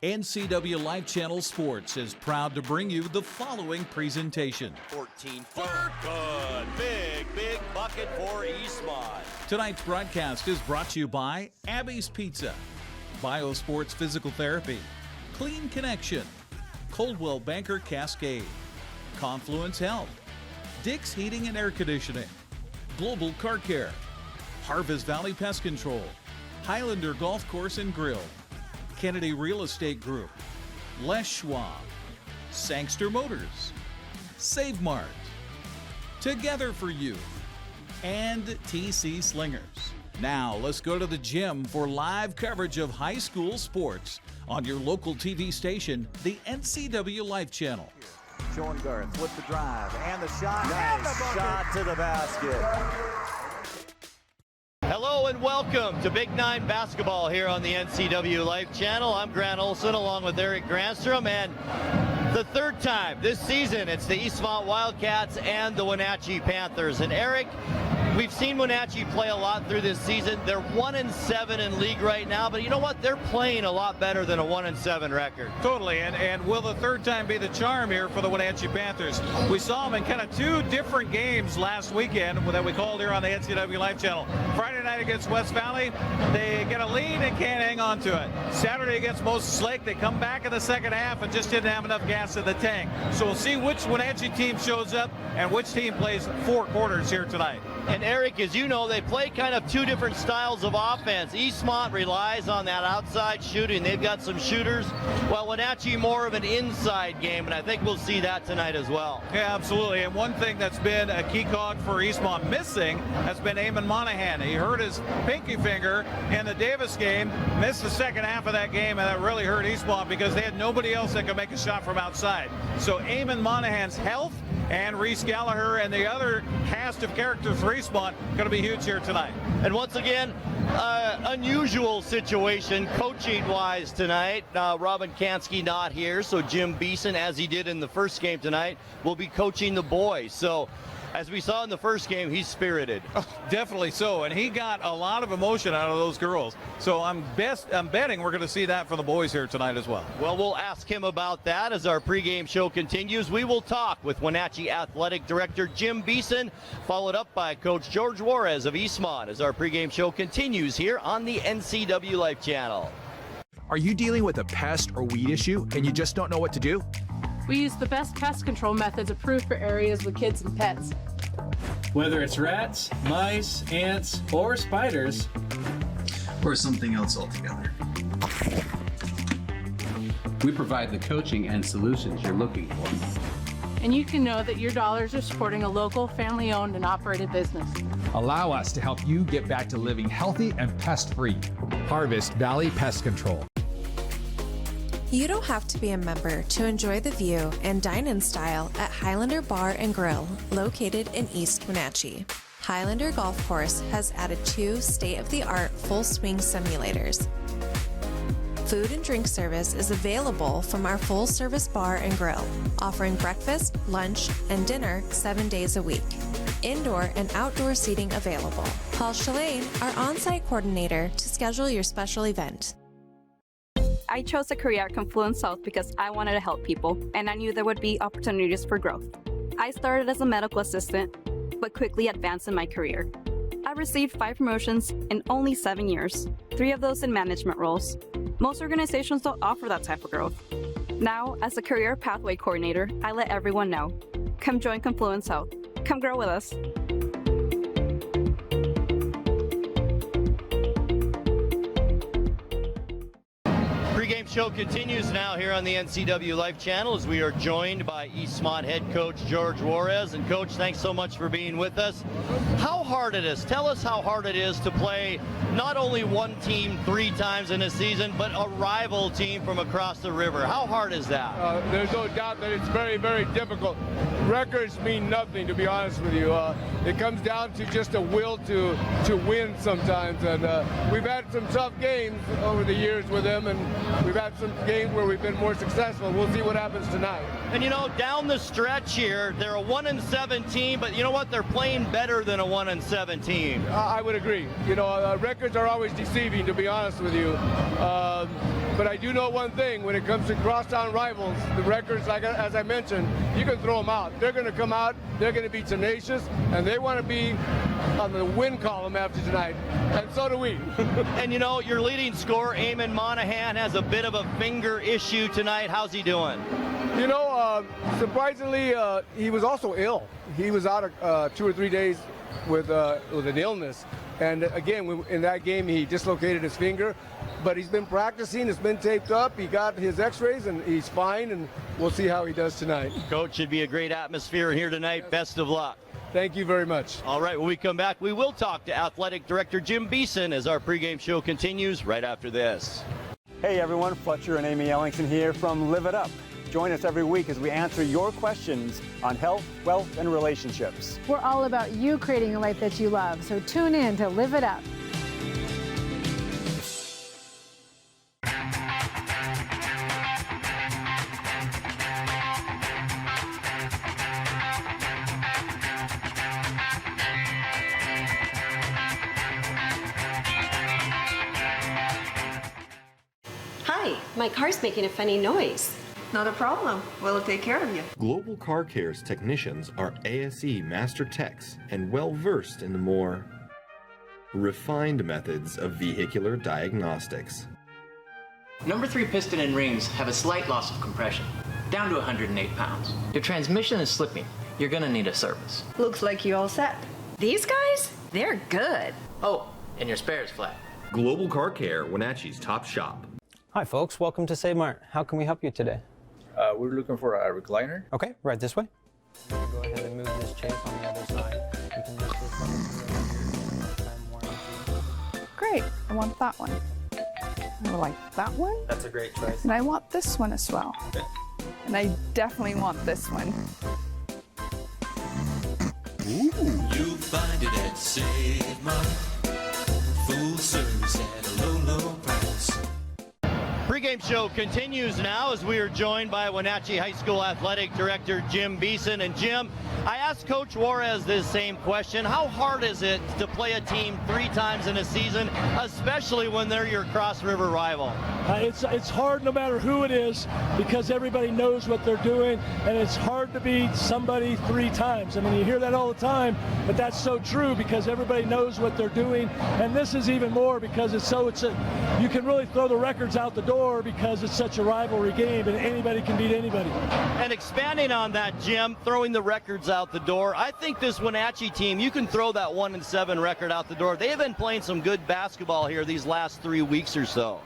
NCWLIFE Channel Sports is proud to bring you the following presentation. 14-footer, good. Big bucket for Eastmont. Tonight's broadcast is brought to you by Abby's Pizza, Biosports Physical Therapy, Clean Connection, Coldwell Banker Cascade, Confluence Health, Dick's Heating and Air Conditioning, Global Car Care, Harvest Valley Pest Control, Highlander Golf Course and Grill, Kennedy Real Estate Group, Les Schwab, Sangster Motors, Save Mart, Together for You, and TC Slingers. Now let's go to the gym for live coverage of high school sports on your local TV station, the NCWLIFE Channel. Sean Garth with the drive and the shot. Nice shot to the basket. Hello and welcome to Big Nine Basketball here on the NCWLIFE Channel. I'm Grant Olson along with Eric Granstrom, and the third time this season it's the Eastmont Wildcats and the Wenatchee Panthers. And Eric, we've seen Wenatchee play a lot through this season. They're 1-7 in league right now, but you know what? They're playing a lot better than a 1-7 record. Totally, and will the third time be the charm here for the Wenatchee Panthers? We saw them in kind of two different games last weekend that we called here on the NCWLIFE Channel. Friday night against West Valley, they get a lead and can't hang on to it. Saturday against Moses Lake, they come back in the second half and just didn't have enough gas in the tank. So we'll see which Wenatchee team shows up and which team plays 4 quarters here tonight. And Eric, as you know, they play kind of two different styles of offense. Eastmont relies on that outside shooting. They've got some shooters, while Wenatchee more of an inside game, and I think we'll see that tonight as well. Yeah, absolutely. And one thing that's been a key cog for Eastmont missing has been Eamon Monahan. He hurt his pinky finger in the Davis game, missed the second half of that game, and that really hurt Eastmont because they had nobody else that could make a shot from outside. So Eamon Monahan's health and Reese Gallagher and the other cast of characters for Eastmont going to be huge here tonight. And once again, unusual situation coaching-wise tonight. Robin Kansky not here, so Jim Beeson, as he did in the first game tonight, will be coaching the boys. So, as we saw in the first game, he's spirited. Oh, definitely so, and he got a lot of emotion out of those girls. So I'm betting we're going to see that for the boys here tonight as well. Well, we'll ask him about that as our pregame show continues. We will talk with Wenatchee Athletic Director Jim Beeson, followed up by Coach George Juarez of Eastmont as our pregame show continues here on the NCWLIFE Channel. Are you dealing with a pest or weed issue and you just don't know what to do? We use the best pest control methods approved for areas with kids and pets. Whether it's rats, mice, ants, or spiders, or something else altogether, we provide the coaching and solutions you're looking for. And you can know that your dollars are supporting a local, family-owned and operated business. Allow us to help you get back to living healthy and pest-free. Harvest Valley Pest Control. You don't have to be a member to enjoy the view and dine in style at Highlander Bar and Grill, located in East Wenatchee. Highlander Golf Course has added 2 state-of-the-art full-swing simulators. Food and drink service is available from our full-service bar and grill, offering breakfast, lunch, and dinner 7 days a week. Indoor and outdoor seating available. Call Shalane, our on-site coordinator, to schedule your special event. I chose a career at Confluence Health because I wanted to help people, and I knew there would be opportunities for growth. I started as a medical assistant, but quickly advanced in my career. I received 5 promotions in only 7 years, 3 of those in management roles. Most organizations don't offer that type of growth. Now, as a career pathway coordinator, I let everyone know. Come join Confluence Health. Come grow with us. Pregame show continues now here on the NCWLIFE Channel as we are joined by Eastmont head coach George Juarez. And Coach, thanks so much for being with us. How hard it is, tell us how hard it is to play not only one team 3 times in a season, but a rival team from across the river. How hard is that? There's no doubt that it's very, very difficult. Records mean nothing, to be honest with you. It comes down to just a will to win sometimes. And we've had some tough games over the years with them, and we've had some games where we've been more successful. We'll see what happens tonight. And you know, down the stretch here, they're a 1-7 team, but you know what? They're playing better than a 1-7. 11-17. I would agree. You know, records are always deceiving, to be honest with you. But I do know one thing: when it comes to crosstown rivals, the records, like as I mentioned, you can throw them out. They're going to come out. They're going to be tenacious, and they want to be on the win column after tonight. And so do we. And you know, your leading scorer, Eamon Monahan, has a bit of a finger issue tonight. How's he doing? You know, surprisingly, he was also ill. He was out 2 or 3 days with an illness. And again, in that game, he dislocated his finger. But he's been practicing. It's been taped up. He got his x-rays, and he's fine. And we'll see how he does tonight. Coach, should be a great atmosphere here tonight. Yes. Best of luck. Thank you very much. All right, when we come back, we will talk to Athletic Director Jim Beeson as our pregame show continues right after this. Hey everyone, Fletcher and Amy Ellingson here from Live It Up. Join us every week as we answer your questions on health, wealth, and relationships. We're all about you creating a life that you love, so tune in to Live It Up. Hi, my car's making a funny noise. Not a problem. We'll take care of you. Global Car Care's technicians are ASE Master Techs and well-versed in the more refined methods of vehicular diagnostics. Number 3 piston and rings have a slight loss of compression, down to 108 pounds. Your transmission is slipping. You're gonna need a service. Looks like you all set. These guys? They're good. Oh, and your spare's flat. Global Car Care, Wenatchee's top shop. Hi folks, welcome to Save Mart. How can we help you today? We're looking for a recliner. Okay, right this way. Go ahead and move this chase on the other side. You can lift this up. Great, I want that one. I like that one. That's a great choice. And I want this one as well. Okay. And I definitely want this one. Ooh. You'll find it at Save Mart. Full service at a low, low price. Pregame show continues now as we are joined by Wenatchee High School Athletic Director Jim Beeson. And Jim, I asked Coach Juarez this same question. How hard is it to play a team 3 times in a season, especially when they're your Cross River rival? It's hard no matter who it is because everybody knows what they're doing, and it's hard to beat somebody 3 times. I mean, you hear that all the time, but that's so true because everybody knows what they're doing. And this is even more because you can really throw the records out the door because it's such a rivalry game and anybody can beat anybody. And expanding on that, Jim, throwing the records out the door, I think this Wenatchee team, you can throw that 1-7 record out the door. They've been playing some good basketball here these last 3 weeks or so.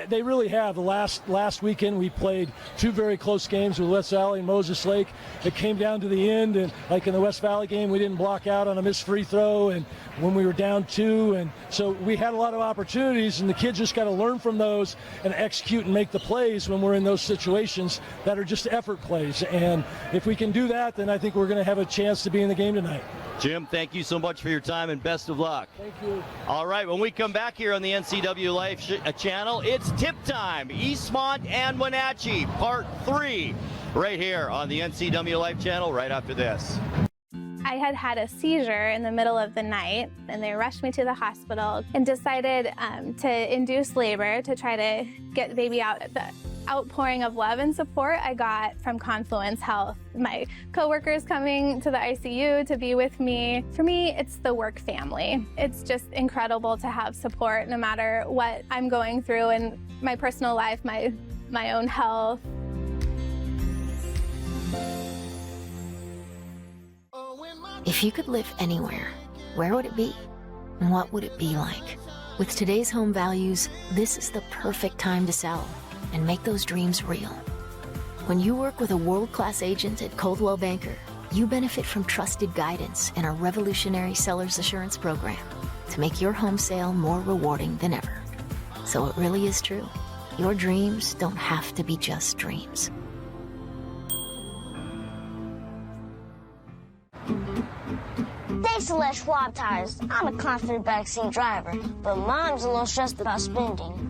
They really have. The last weekend we played 2 very close games with West Valley and Moses Lake. It came down to the end, and like in the West Valley game, we didn't block out on a missed free throw, and when we were down 2, and so we had a lot of opportunities, and the kids just got to learn from those and execute and make the plays when we're in those situations that are just effort plays. And if we can do that, then I think we're going to have a chance to be in the game tonight. Jim, thank you so much for your time and best of luck. Thank you. All right, when we come back here on the NCWLIFE Channel, it's tip time. Eastmont and Wenatchee, part 3, right here on the NCWLIFE Channel right after this. I had a seizure in the middle of the night, and they rushed me to the hospital and decided to induce labor to try to get the baby out. The outpouring of love and support I got from Confluence Health. My coworkers coming to the ICU to be with me. For me, it's the work family. It's just incredible to have support no matter what I'm going through in my personal life, my own health. If you could live anywhere, where would it be? And what would it be like? With today's home values, this is the perfect time to sell and make those dreams real. When you work with a world-class agent at Coldwell Banker, you benefit from trusted guidance and our revolutionary seller's assurance program to make your home sale more rewarding than ever. So it really is true. Your dreams don't have to be just dreams. Thanks to Les Schwab Tires, I'm a confident backseat driver, but Mom's a little stressed about spending.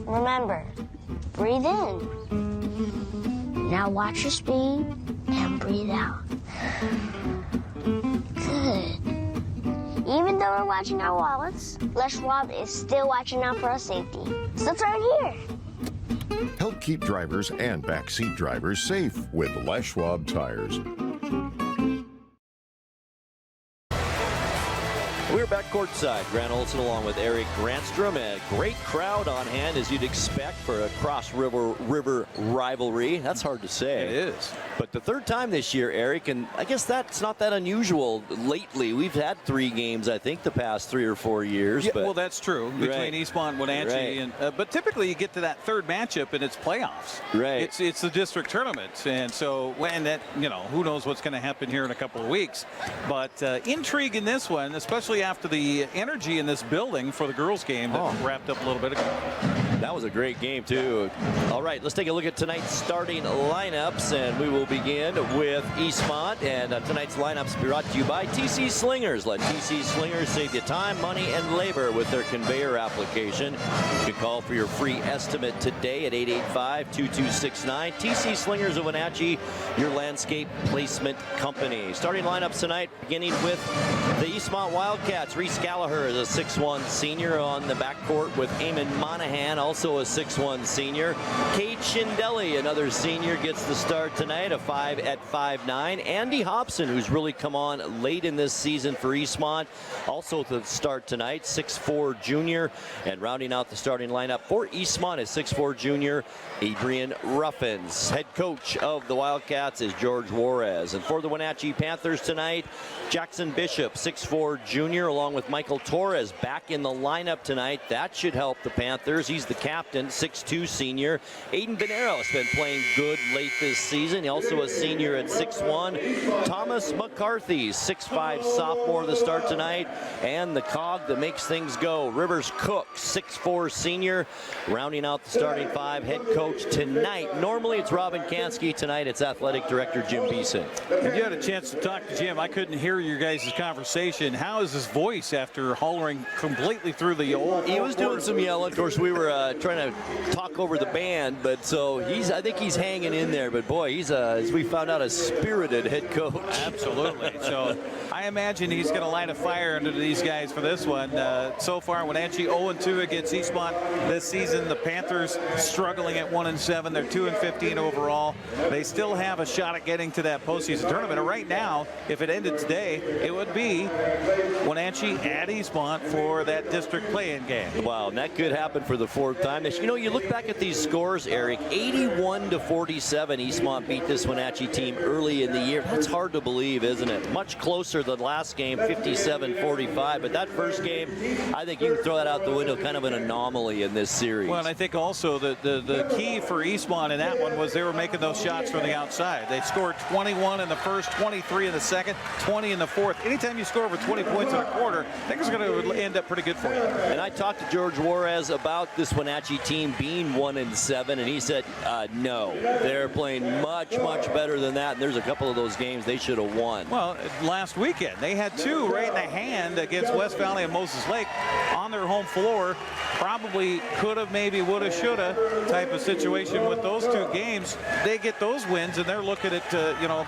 Remember, breathe in. Now watch your speed and breathe out. Good. Even though we're watching our wallets, Les Schwab is still watching out for our safety. So let's right here. Help keep drivers and backseat drivers safe with Les Schwab tires. We're back courtside. Grant Olson along with Eric Granstrom. A great crowd on hand, as you'd expect, for a cross-river rivalry. That's hard to say. It is. But the third time this year, Eric, and I guess that's not that unusual lately. We've had 3 games, I think, the past 3 or 4 years. Yeah, but, well, that's true. Between Eastmont and Wenatchee. Right. And, but typically you get to that third matchup and it's playoffs. Right. It's the district tournament. And so, when that, who knows what's going to happen here in a couple of weeks. But intrigue in this one, especially after the energy in this building for the girls game that wrapped up a little bit ago. That was a great game, too. All right, let's take a look at tonight's starting lineups, and we will begin with Eastmont. And tonight's lineups brought to you by TC Slingers. Let TC Slingers save you time, money, and labor with their conveyor application. You can call for your free estimate today at 885-2269. TC Slingers of Wenatchee, your landscape placement company. Starting lineups tonight, beginning with the Eastmont Wildcats. Reese Gallagher is a 6'1 senior on the backcourt with Eamon Monahan, also a 6'1 senior. Kate Schindelli, another senior, gets the start tonight, a 5'9". Andy Hobson, who's really come on late in this season for Eastmont, also to start tonight, 6'4 junior. And rounding out the starting lineup for Eastmont is 6'4 junior Adrian Ruffins. Head coach of the Wildcats is George Juarez. And for the Wenatchee Panthers tonight, Jackson Bishop, 6'4 junior, along with Michael Torres back in the lineup tonight. That should help the Panthers. He's the captain, 6'2 senior. Aiden Benero's been playing good late this season. Also a senior at 6'1. Thomas McCarthy, 6'5 sophomore to start tonight. And the cog that makes things go, Rivers Cook, 6'4 senior. Rounding out the starting 5, head coach tonight. Normally it's Robin Kansky. Tonight it's athletic director Jim Beeson. If you had a chance to talk to Jim, I couldn't hear your guys' conversation. How is his voice after hollering completely through the old? He was doing some yelling. Of course, we were trying to talk over the band, but so I think he's hanging in there. But boy, he's as we found out, a spirited head coach. Absolutely. So I imagine he's going to light a fire under these guys for this one. So far, Wenatchee 0-2 against Eastmont this season. The Panthers struggling at 1-7. They're 2-15 overall. They still have a shot at getting to that postseason tournament. And right now, if it ended today, it would be Wenatchee at Eastmont for that district play-in game. Wow, and that could happen for the 4th time. You look back at these scores, Eric, 81-47. Eastmont beat this Wenatchee team early in the year. That's hard to believe, isn't it? Much closer than last game, 57-45. But that first game, I think you can throw that out the window, kind of an anomaly in this series. Well, and I think also the key for Eastmont in that one was they were making those shots from the outside. They scored 21 in the first, 23 in the second, 20 in the fourth. Anytime you score over 20 points in a quarter, I think it's going to end up pretty good for you. And I talked to George Juarez about this Wenatchee team being 1-7, and he said, no, they're playing much, much better than that. And there's a couple of those games they should have won. Well, last weekend, they had 2 right in the hand against West Valley and Moses Lake on their home floor. Probably could have, maybe would have, should have type of situation with those 2 games. They get those wins, and they're looking at,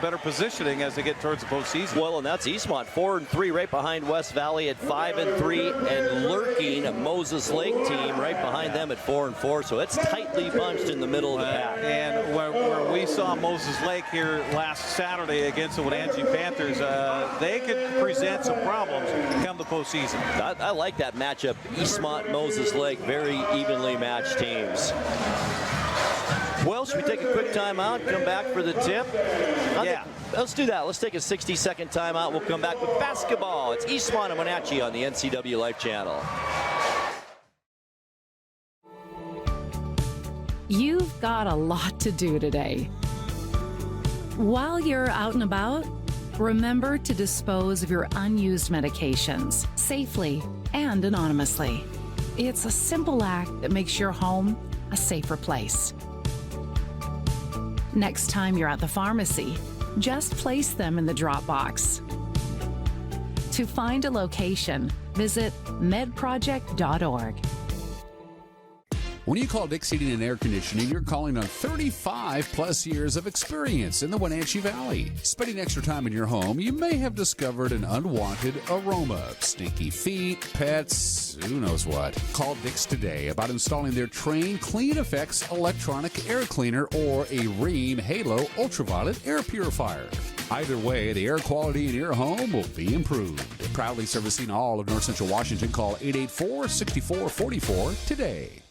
better positioning as they get towards the postseason. Well, and that's Eastmont, 4-3, right behind West Valley at 5-3, and lurking a Moses Lake team right behind them at 4-4. So it's tightly bunched in the middle of the pack. And where we saw Moses Lake here last Saturday against the Wenatchee Panthers, they could present some problems come the postseason. I like that matchup. Eastmont, Moses Lake, very evenly matched teams. Well, should we take a quick timeout, come back for the tip? Yeah. Let's do that. Let's take a 60-second timeout. We'll come back with basketball. It's Eastmont and Wenatchee on the NCWLIFE Channel. You've got a lot to do today. While you're out and about, remember to dispose of your unused medications safely and anonymously. It's a simple act that makes your home a safer place. Next time you're at the pharmacy, just place them in the drop box. To find a location, visit medproject.org. When you call Dick's Heating and Air Conditioning, you're calling on 35 plus years of experience in the Wenatchee Valley. Spending extra time in your home, you may have discovered an unwanted aroma. Stinky feet, pets, who knows what. Call Dick's today about installing their Train Clean Effects electronic air cleaner or a Rheem Halo ultraviolet air purifier. Either way, the air quality in your home will be improved. Proudly servicing all of North Central Washington, call 884-6444 today.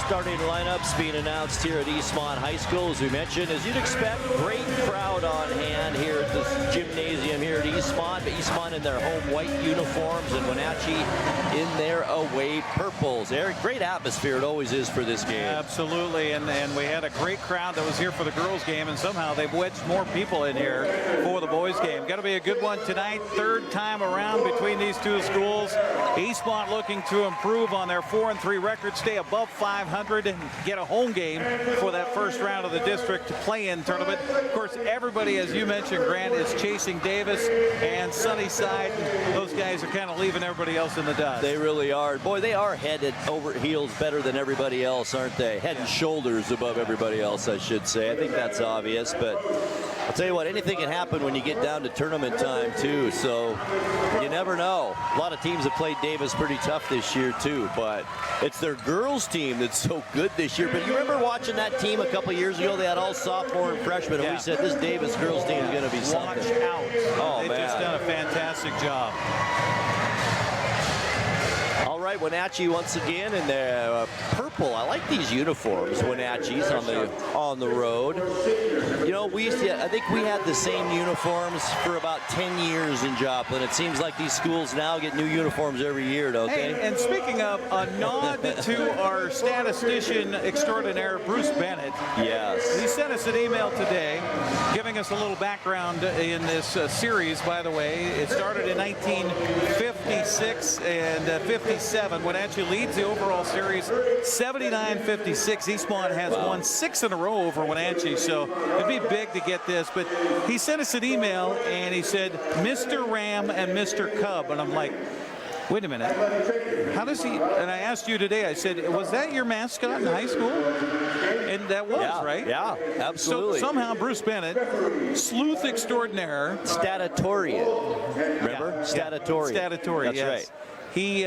Starting lineups being announced here at Eastmont High School, as we mentioned. As you'd expect, great crowd on hand here at this gymnasium here at Eastmont. But Eastmont in their home white uniforms and Wenatchee in their away purples. Eric, great atmosphere it always is for this game. Absolutely, and we had a great crowd that was here for the girls' game, and somehow they've wedged more people in here for the boys' game. Got to be a good one tonight. Third time around between these two schools. Eastmont looking to improve on their 4-3 record, stay above 500. And get a home game for that first round of the district play-in tournament. Of course, everybody, as you mentioned, Grant, is chasing Davis and Sunnyside. Those guys are kind of leaving everybody else in the dust. They really are. Boy, they are head and over heels better than everybody else, aren't they? Head and shoulders above everybody else, I should say. I think that's obvious, but I'll tell you what, anything can happen when you get down to tournament time, too. So you never know. A lot of teams have played Davis pretty tough this year, too, but it's their girls' team that's so good this year. But you remember watching that team a couple years ago? They had all sophomore and freshmen, and we said this Davis girls team is going to be something. Watch out. Oh, They've just done a fantastic job. All right, Wenatchee once again in their purple. I like these uniforms, Wenatchee's on the road. You know, I think we had the same uniforms for about 10 years in Joplin. It seems like these schools now get new uniforms every year, don't they? Hey, and speaking of, a nod to our statistician extraordinaire, Bruce Bennett. Yes. He sent us an email today giving us a little background in this series, by the way. It started in 1956 and 57. Wenatchee leads the overall series 79-56. Eastmont has won 6 in a row over Wenatchee, so it'd be big to get this. But he sent us an email and he said, Mr. Ram and Mr. Cub. And I'm like, wait a minute. How does he? And I asked you today, I said, was that your mascot in high school? And that was, right? Yeah, absolutely. So somehow Bruce Bennett, sleuth extraordinaire. Statatorian. Remember? Yeah. Statatorian. Statatorian, That's right. He,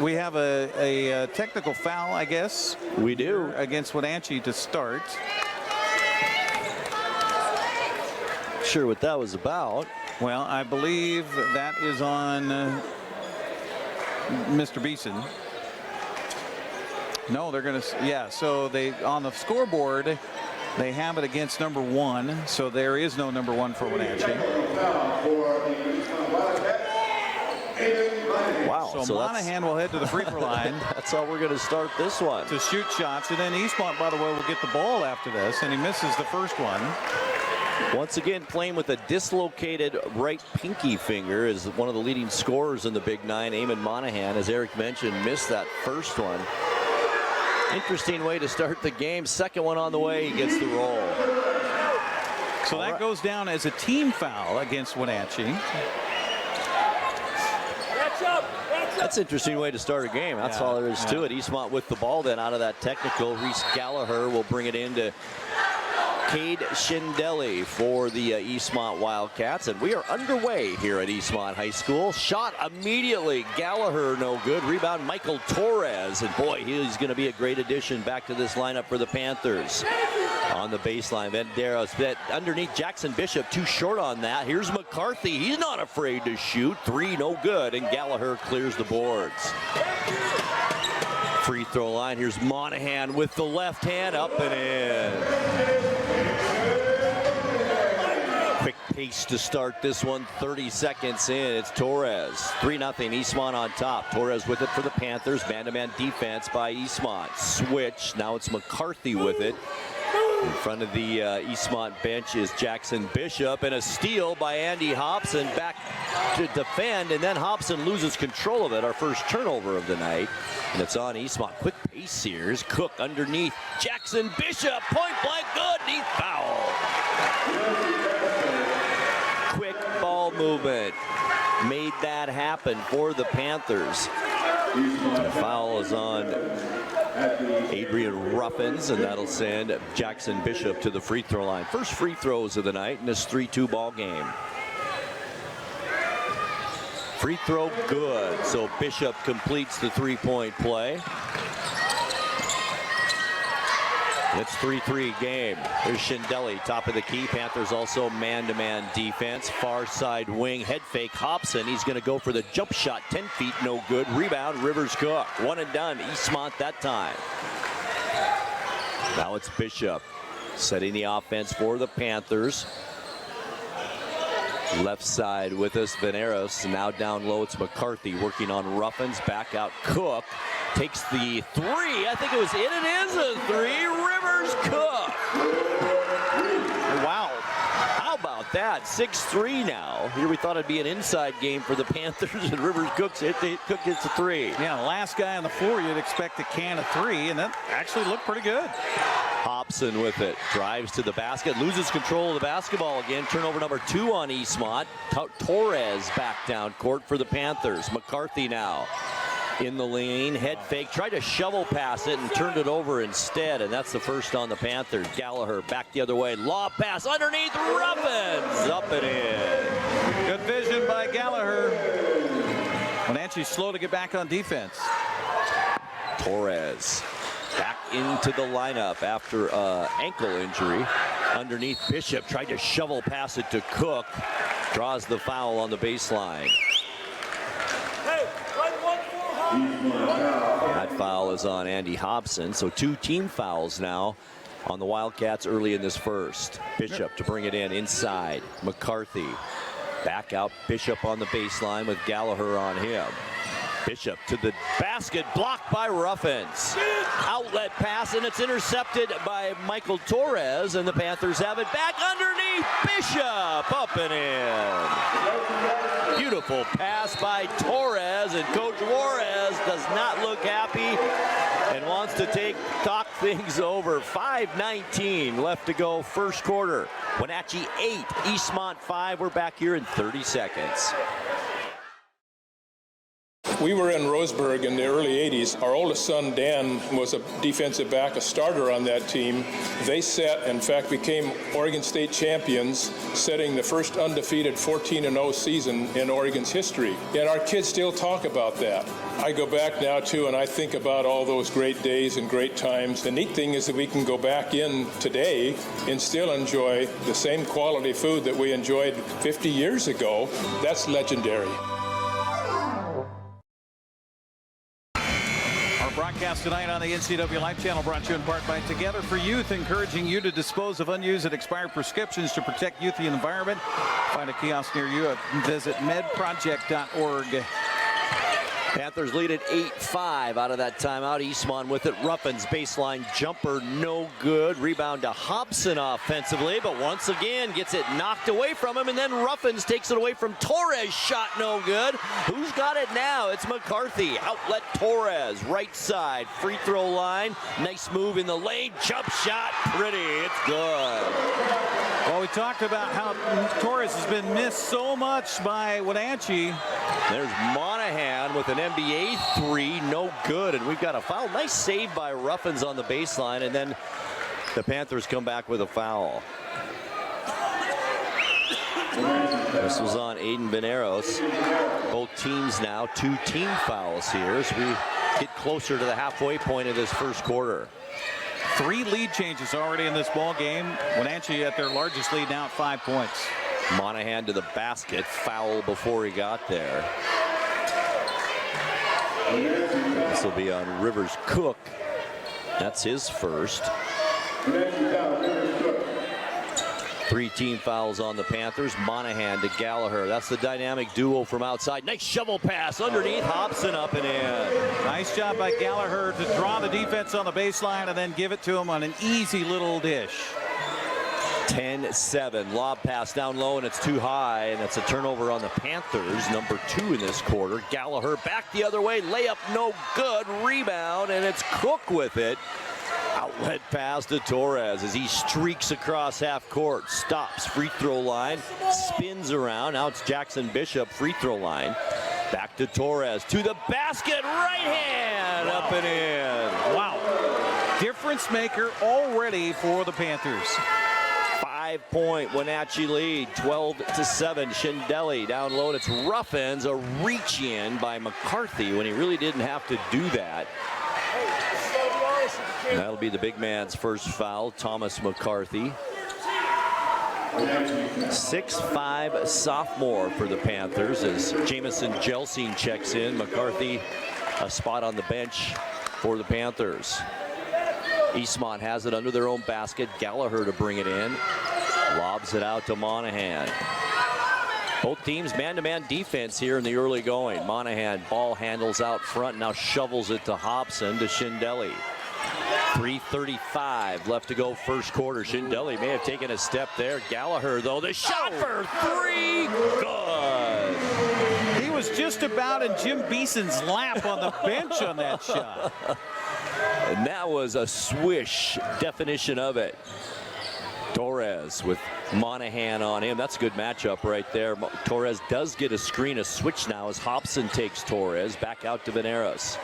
we have a technical foul, I guess. We do. Against Wenatchee to start. Sure what that was about. Well, I believe that is on Mr. Beeson. No, they're going to, yeah, so they, on the scoreboard, they have it against number 1, so there is no number 1 for Wenatchee. Wow. So Monahan will head to the free throw line. That's how we're going to start this one. To shoot shots, and then Eastmont, by the way, will get the ball after this, and he misses the first one. Once again, playing with a dislocated right pinky finger is one of the leading scorers in the Big Nine, Eamon Monahan, as Eric mentioned, missed that first one. Interesting way to start the game. Second one on the way, he gets the roll. So that goes down as a team foul against Wenatchee. That's an interesting way to start a game. That's all there is to it. Eastmont with the ball then out of that technical. Reese Gallagher will bring it into Cade Schindelli for the Eastmont Wildcats, and we are underway here at Eastmont High School. Shot immediately. Gallagher no good. Rebound Michael Torres, and boy, he's going to be a great addition back to this lineup for the Panthers. On the baseline, Venderos underneath Jackson Bishop, too short on that. Here's McCarthy. He's not afraid to shoot. 3 no good, and Gallagher clears the boards. Free throw line. Here's Monahan with the left hand, up and in. Quick pace to start this one. 30 seconds in. It's Torres. 3-0 Eastmont on top. Torres with it for the Panthers. Man-to-man defense by Eastmont. Switch. Now it's McCarthy with it. In front of the Eastmont bench is Jackson Bishop, and a steal by Andy Hobson back to defend, and then Hobson loses control of it. Our first turnover of the night, and it's on Eastmont. Quick pace here. Here's Cook underneath. Jackson Bishop, point blank, good, and he's fouled. Quick ball movement made that happen for the Panthers. The foul is on Adrian Ruffins, and that'll send Jackson Bishop to the free throw line. First free throws of the night in this 3-2 ball game. Free throw good, so Bishop completes the three-point play. It's 3-3 game. There's Schindelli, top of the key. Panthers also man-to-man defense. Far side wing, head fake. Hobson, he's going to go for the jump shot. 10 feet, no good. Rebound, Rivers Cook. One and done. Eastmont that time. Now it's Bishop setting the offense for the Panthers. Left side with us, Veneros. Now down low, it's McCarthy working on Ruffins. Back out, Cook takes the three. I think it was in. It is a three. Rivers Cook. Wow. How about that? 6-3 now. Here we thought it'd be an inside game for the Panthers, and Rivers Cook hits a three. Yeah, last guy on the floor, you'd expect a can of three, and that actually looked pretty good. Hobson with it, drives to the basket, loses control of the basketball again. Turnover number 2 on Eastmont. Torres back down court for the Panthers. McCarthy now in the lane, head fake, tried to shovel pass it and turned it over instead, and that's the first on the Panthers. Gallagher back the other way, lob pass underneath, Ruffins up and in. Good vision by Gallagher. Wenatchee's slow to get back on defense. Torres back into the lineup after ankle injury. Underneath, Bishop tried to shovel pass it to Cook. Draws the foul on the baseline. That foul is on Andy Hobson, so 2 team fouls now on the Wildcats early in this first. Bishop to bring it in inside. McCarthy back out. Bishop on the baseline with Gallagher on him. Bishop to the basket, blocked by Ruffins. Outlet pass, and it's intercepted by Michael Torres, and the Panthers have it back underneath. Bishop up and in. Beautiful pass by Torres, and Coach Juarez does not look happy and wants to talk things over. 5:19 left to go first quarter. Wenatchee 8, Eastmont 5. We're back here in 30 seconds. We were in Roseburg in the early 80s. Our oldest son, Dan, was a defensive back, a starter on that team. They in fact, became Oregon State champions, setting the first undefeated 14-0 season in Oregon's history. And our kids still talk about that. I go back now, too, and I think about all those great days and great times. The neat thing is that we can go back in today and still enjoy the same quality food that we enjoyed 50 years ago. That's legendary. Broadcast tonight on the NCWLIFE Channel, brought to you in part by Together for Youth, encouraging you to dispose of unused and expired prescriptions to protect youth and the environment. Find a kiosk near you at visit medproject.org. Panthers lead at 8-5 out of that timeout. Eastmont with it. Ruffins baseline jumper, no good. Rebound to Hobson offensively, but once again gets it knocked away from him, and then Ruffins takes it away from Torres. Shot no good. Who's got it now? It's McCarthy. Outlet Torres, right side, free throw line. Nice move in the lane. Jump shot, pretty. It's good. Well, we talked about how Torres has been missed so much by Wenatchee. There's Monahan with an NBA 3, no good, and we've got a foul. Nice save by Ruffins on the baseline, and then the Panthers come back with a foul. This was on Aiden Veneros. Both teams now 2 team fouls here as we get closer to the halfway point of this first quarter. 3 lead changes already in this ball game. Wenatchee at their largest lead now at 5 points. Monahan to the basket, foul before he got there. This will be on Rivers Cook. That's his first. 3 team fouls on the Panthers. Monahan to Gallagher. That's the dynamic duo from outside. Nice shovel pass underneath. Hobson up and in. Nice job by Gallagher to draw the defense on the baseline and then give it to him on an easy little dish. 10-7. Lob pass down low, and it's too high, and it's a turnover on the Panthers. Number 2 in this quarter. Gallagher back the other way. Layup no good. Rebound, and it's Cook with it. Outlet pass to Torres as he streaks across half court. Stops, free throw line, spins around. Now it's Jackson Bishop, free throw line. Back to Torres, to the basket, right hand, up and in. Wow. Difference maker already for the Panthers. 5-point Wenatchee lead, 12-7. Shindelli down low. It's Ruffins, a reach in by McCarthy when he really didn't have to do that. And that'll be the big man's first foul, Thomas McCarthy. 6'5" sophomore for the Panthers as Jamison Jelsing checks in. McCarthy a spot on the bench for the Panthers. Eastmont has it under their own basket. Gallagher to bring it in. Lobs it out to Monahan. Both teams man-to-man defense here in the early going. Monahan ball handles out front, now shovels it to Hobson to Shindelli. 3:35 left to go first quarter. Shindelli may have taken a step there. Gallagher, though, the shot for three. Good. He was just about in Jim Beeson's lap on the bench on that shot. And that was a swish definition of it. Torres with Monahan on him. That's a good matchup right there. Torres does get a screen, a switch now as Hobson takes Torres back out to Veneras.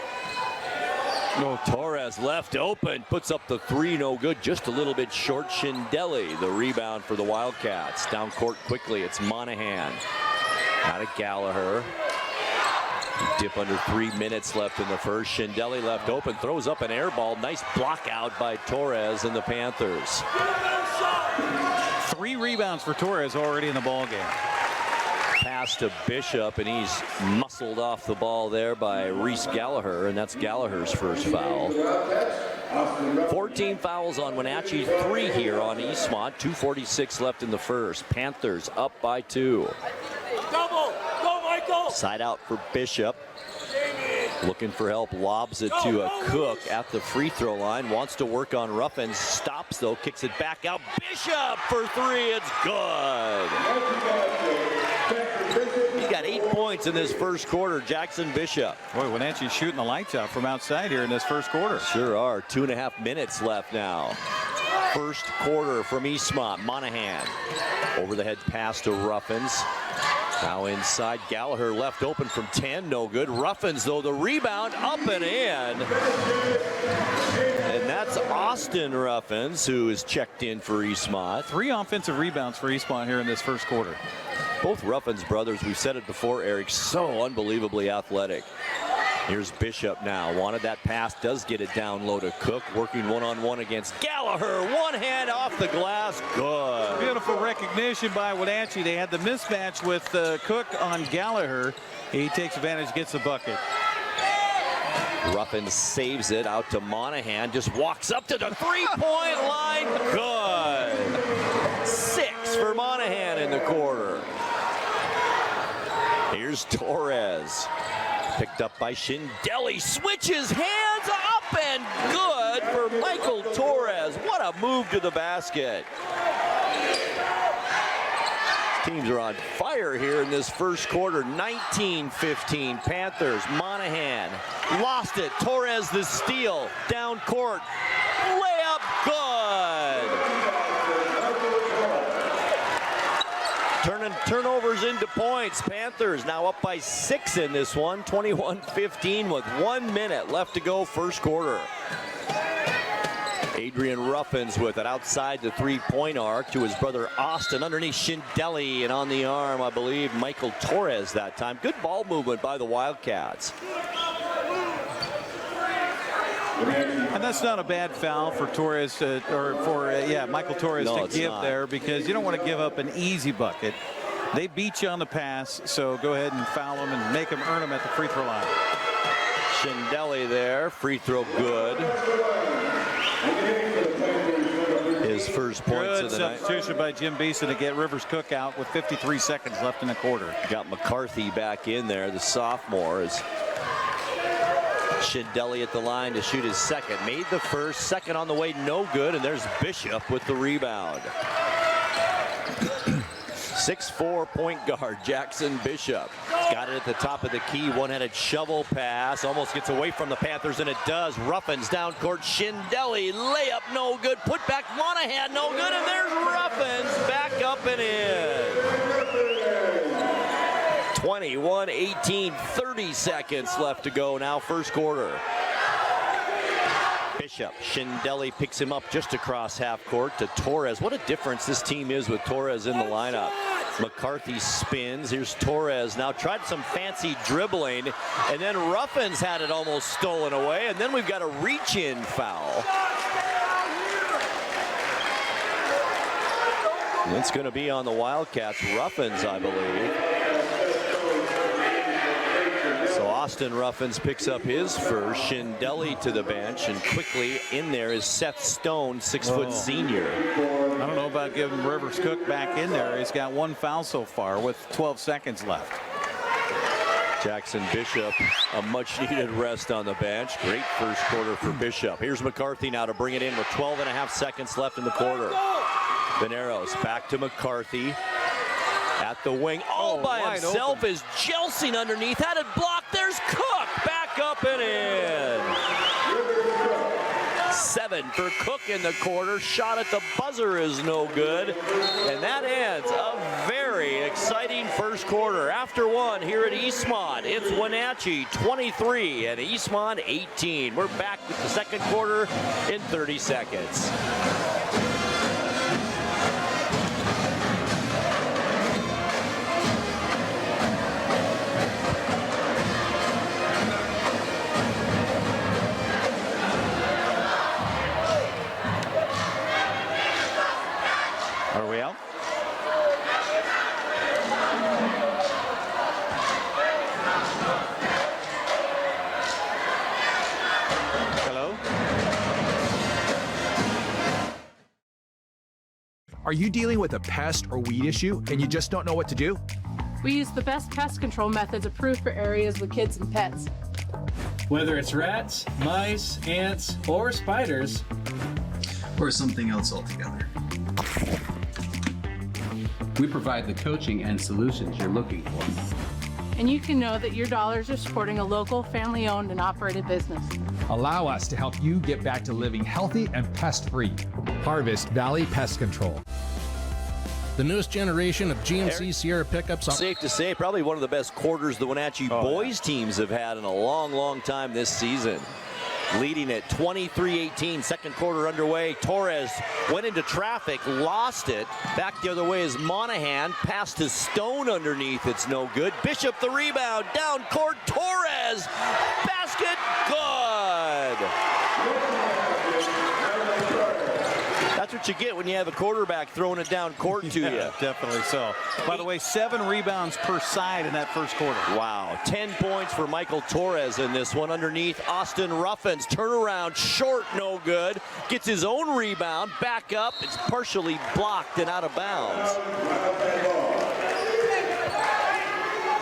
No, Torres left open, puts up the three, no good, just a little bit short. Shindelli, the rebound for the Wildcats. Down court quickly, it's Monahan. Out of Gallagher. Dip under 3 minutes left in the first. Shindelli left open, throws up an air ball. Nice block out by Torres and the Panthers. 3 rebounds for Torres already in the ball game. Pass to Bishop, and he's muscled off the ball there by Reese Gallagher, and that's Gallagher's first foul. 14 fouls on Wenatchee, 3 here on Eastmont. 2:46 left in the first. Panthers up by 2. Double, go Michael! Side out for Bishop. Looking for help, lobs it to a Cook at the free throw line. Wants to work on Ruffins, stops though, kicks it back out. Bishop for 3, it's good. He's got 8 points in this first quarter, Jackson Bishop. Boy, Wenatchee's shooting the lights out from outside here in this first quarter. Sure are. 2.5 minutes left now. First quarter from Eastmont. Monahan. Over the head pass to Ruffins. Now inside, Gallagher left open from 10, no good. Ruffins, though, the rebound, up and in. And that's Austin Ruffins, who is checked in for Eastmont. 3 offensive rebounds for Eastmont here in this first quarter. Both Ruffins brothers, we've said it before, Eric, so unbelievably athletic. Here's Bishop now. Wanted that pass, does get it down low to Cook. Working one-on-one against Gallagher. One hand off the glass. Good. Beautiful recognition by Wenatchee. They had the mismatch with Cook on Gallagher. He takes advantage, gets the bucket. Ruffin saves it out to Monahan. Just walks up to the three-point line. Good. 6 for Monahan in the quarter. Here's Torres. Picked up by Shindelli, switches hands up and good for Michael Torres. What a move to the basket. Teams are on fire here in this first quarter. 19-15 Panthers. Monahan lost it. Torres the steal. Down court. Layup good. Turning turnovers into points. Panthers now up by 6 in this one. 21-15 with 1 minute left to go first quarter. Adrian Ruffins with it outside the three-point arc to his brother Austin. Underneath Shindelli, and on the arm, I believe, Michael Torres that time. Good ball movement by the Wildcats. And that's not a bad foul for Torres, Michael Torres to give there, because you don't want to give up an easy bucket. They beat you on the pass, so go ahead and foul them and make them earn them at the free throw line. Shindelli there, free throw good. His first points of the night. Good substitution by Jim Beeson to get Rivers Cook out with 53 seconds left in the quarter. Got McCarthy back in there, the sophomore. Is Shindelli at the line to shoot his second. Made the first, second on the way, no good, and there's Bishop with the rebound. 6'4" point guard Jackson Bishop. Got it at the top of the key. One-handed shovel pass. Almost gets away from the Panthers, and it does. Ruffins down court. Shindelli layup no good. Put back Monahan no good, and there's Ruffins back up and in. 21-18, 30 seconds left to go now, first quarter. Bishop, Shindelli picks him up just across half court to Torres. What a difference this team is with Torres in the lineup. McCarthy spins. Here's Torres now. Tried some fancy dribbling, and then Ruffins had it almost stolen away, and then we've got a reach-in foul. It's going to be on the Wildcats. Ruffins, I believe. So Austin Ruffins picks up his first. Shindelli to the bench, and quickly in there is Seth Stone, 6-foot senior. I don't know about giving Rivers Cook back in there. He's got one foul so far with 12 seconds left. Jackson Bishop, a much-needed rest on the bench. Great first quarter for Bishop. Here's McCarthy now to bring it in with 12.5 seconds left in the quarter. Veneros back to McCarthy at the wing, all by himself is Jelsing underneath, had it blocked. There's Cook, back up and in. 7 for Cook in the quarter. Shot at the buzzer is no good, and that ends a very exciting first quarter. After one here at Eastmont, it's Wenatchee 23 and Eastmont 18. We're back with the second quarter in 30 seconds. Are we out? Hello? Are you dealing with a pest or weed issue and you just don't know what to do? We use the best pest control methods approved for areas with kids and pets. Whether it's rats, mice, ants, or spiders, or something else altogether. We provide the coaching and solutions you're looking for. And you can know that your dollars are supporting a local, family-owned and operated business. Allow us to help you get back to living healthy and pest-free. Harvest Valley Pest Control. The newest generation of GMC Sierra pickups. Safe to say, probably one of the best quarters the Wenatchee boys teams have had in a long, long time this season. Leading at 23-18, second quarter underway. Torres went into traffic, lost it. Back the other way is Monahan, passed to Stone underneath, it's no good. Bishop the rebound, down court, Torres, basket, good. That's what you get when you have a quarterback throwing it down court to you. Definitely so. By the way, 7 rebounds per side in that first quarter. Wow. 10 points for Michael Torres in this one. Underneath, Austin Ruffins. Turnaround, short, no good. Gets his own rebound. Back up. It's partially blocked and out of bounds.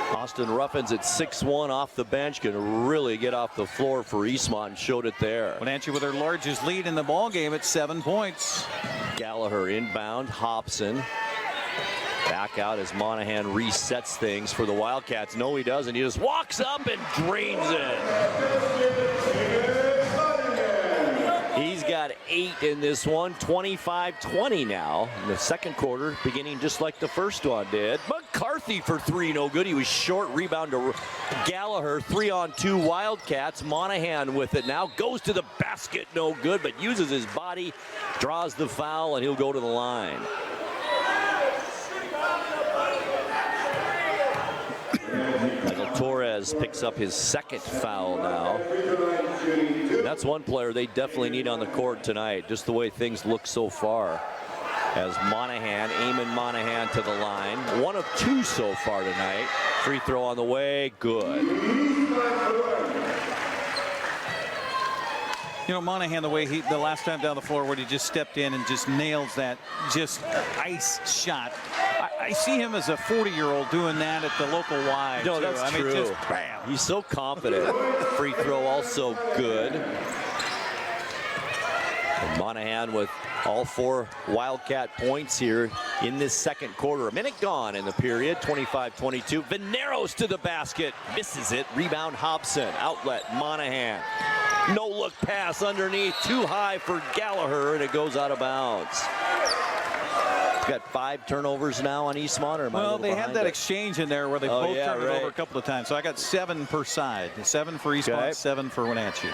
Austin Ruffins at 6'1", off the bench, can really get off the floor for Eastmont, and showed it there. Wenatchee with their largest lead in the ball game at 7 points. Gallagher inbound, Hobson. Back out as Monahan resets things for the Wildcats. No, he doesn't. He just walks up and drains it. He's got 8 in this one, 25-20 now. In the second quarter, beginning just like the first one did. McCarthy for 3, no good. He was short. Rebound to Gallagher. 3-on-2 Wildcats. Monahan with it now. Goes to the basket, no good, but uses his body, draws the foul, and he'll go to the line. Michael Torres picks up his second foul now. That's one player they definitely need on the court tonight, just the way things look so far. As Monahan, Eamon Monahan to the line. 1 of 2 so far tonight. Free throw on the way, good. You know, Monahan, the way the last time down the floor where he just stepped in and just nails that just ice shot. I see him as a 40-year-old doing that at the local Y. No, that's true. Just bam. He's so confident. Free throw also good. And Monahan with all 4 Wildcat points here in this second quarter. A minute gone in the period, 25-22. Veneros to the basket, misses it. Rebound Hobson, outlet Monahan. No look pass underneath, too high for Gallagher, and it goes out of bounds. got 5 turnovers now on Eastmont, or am I a little they had behind that it? exchange in there where they both turned it over a couple of times. So I got 7 per side. 7 for Eastmont, 7 for Wenatchee.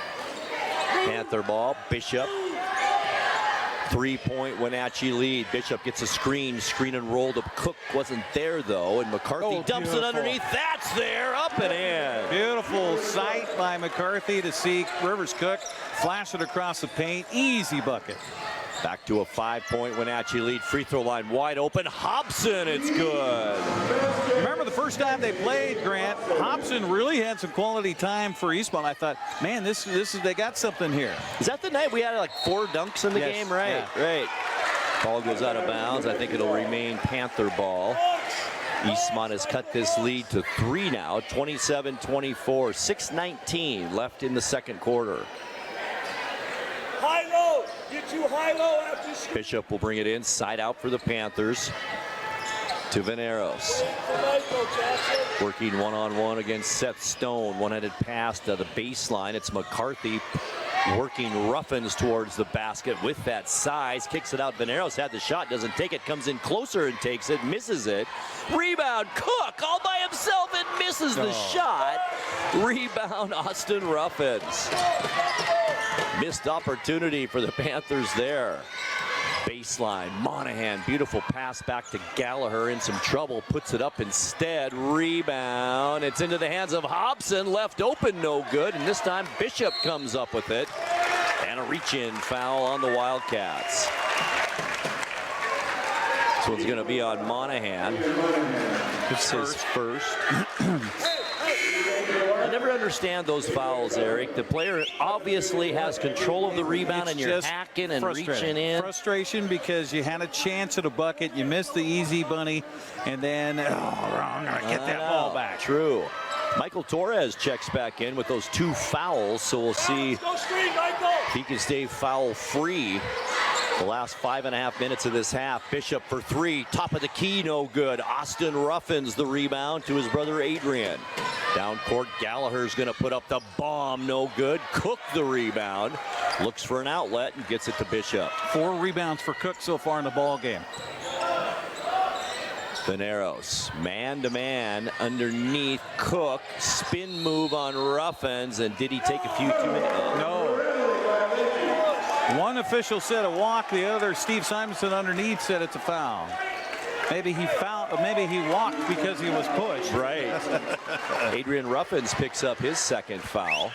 Panther ball, Bishop. 3-point Wenatchee lead. Bishop gets a screen and roll to Cook. Wasn't there, though, and McCarthy dumps it underneath. That's there, up and in. Beautiful sight by McCarthy to see Rivers Cook flash it across the paint. Easy bucket. Back to a 5-point Wenatchee lead. Free throw line wide open. Hobson, it's good. Remember the first time they played, Grant, Hobson really had some quality time for Eastmont. I thought, man, this is they got something here. Is that the night we had like 4 dunks in the game? Right, right. Ball goes out of bounds. I think it'll remain Panther ball. Eastmont has cut this lead to 3 now, 27-24, 6:19 left in the second quarter. High-low, get you high-low after shoot. Bishop will bring it in, side out for the Panthers to Veneros. Working one-on-one against Seth Stone. One-headed pass to the baseline. It's McCarthy working Ruffins towards the basket with that size. Kicks it out. Veneros had the shot, doesn't take it. Comes in closer and takes it, misses it. Rebound, Cook all by himself and misses the shot. Rebound, Austin Ruffins. Missed opportunity for the Panthers there. Baseline, Monahan, beautiful pass back to Gallagher, in some trouble, puts it up instead. Rebound, it's into the hands of Hobson, left open, no good, and this time Bishop comes up with it. And a reach-in foul on the Wildcats. This one's going to be on Monahan. It's his first. I never understand those fouls, Eric. The player obviously has control of the rebound, and you're hacking and reaching in. Frustration because you had a chance at a bucket, you missed the easy bunny, and then, I'm going to get that ball back. True. Michael Torres checks back in with those 2 fouls, so we'll see if he can stay foul-free. The last 5.5 minutes of this half. Bishop for 3, top of the key, no good. Austin Ruffins the rebound to his brother Adrian. Down court, Gallagher's going to put up the bomb, no good. Cook the rebound, looks for an outlet and gets it to Bishop. 4 rebounds for Cook so far in the ball game. Veneros, man-to-man underneath Cook. Spin move on Ruffins, and did he take a few too many? No. One official said a walk, the other, Steve Simonson underneath, said it's a foul. Maybe he walked because he was pushed. Right. Adrian Ruffins picks up his second foul.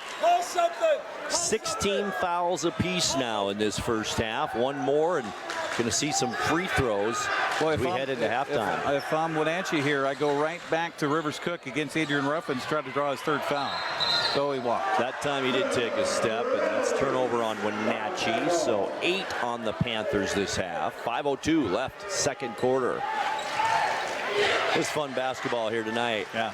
16 fouls apiece now in this first half. One more, and going to see some free throws as we head into halftime. If I'm Wenatchee here, I go right back to Rivers Cook against Adrian Ruffins, try to draw his 3rd foul. So he walked. That time he did take a step, and that's turnover on Wenatchee. So 8 on the Panthers this half. 5:02 left, second quarter. It was fun basketball here tonight. Yeah.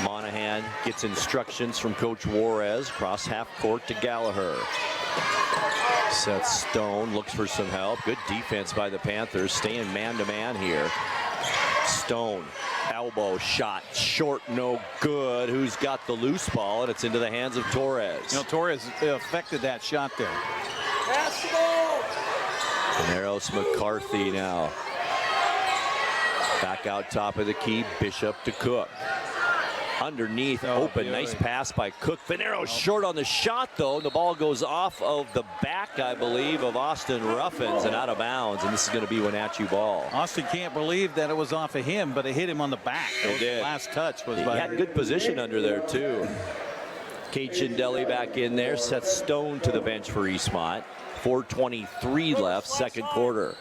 Monahan gets instructions from Coach Juarez. Cross half court to Gallagher. Seth Stone looks for some help. Good defense by the Panthers, staying man-to-man here. Stone, elbow shot, short, no good. Who's got the loose ball? And it's into the hands of Torres. You know, Torres affected that shot there. Veneros McCarthy now. Back out top of the key, Bishop to Cook. Underneath, open, nice pass by Cook. Veneros short on the shot, though. The ball goes off of the back, I believe, of Austin Ruffins and out of bounds, and this is going to be Wenatchee ball. Austin can't believe that it was off of him, but it hit him on the back. It did. The last touch was he by... had good position under there, too. Kate Chindelli back in there. Seth Stone to the bench for Eastmont. 4:23 left, second quarter.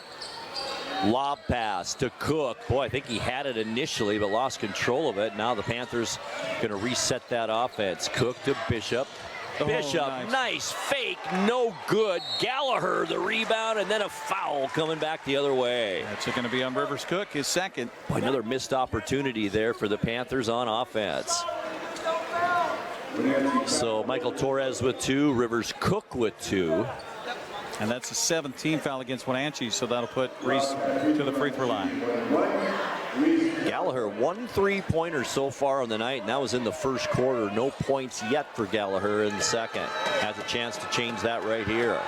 Lob pass to Cook. Boy, I think he had it initially, but lost control of it. Now the Panthers going to reset that offense. Cook to Bishop. Bishop, nice fake, no good. Gallagher the rebound, and then a foul coming back the other way. That's going to be on Rivers Cook, his second. Boy, another missed opportunity there for the Panthers on offense. So Michael Torres with 2, Rivers Cook with 2. And that's a 17th foul against Wenatchee, so that'll put Reese to the free throw line. Gallagher, 1 3-pointer so far on the night, and that was in the first quarter. No points yet for Gallagher in the second. Has a chance to change that right here.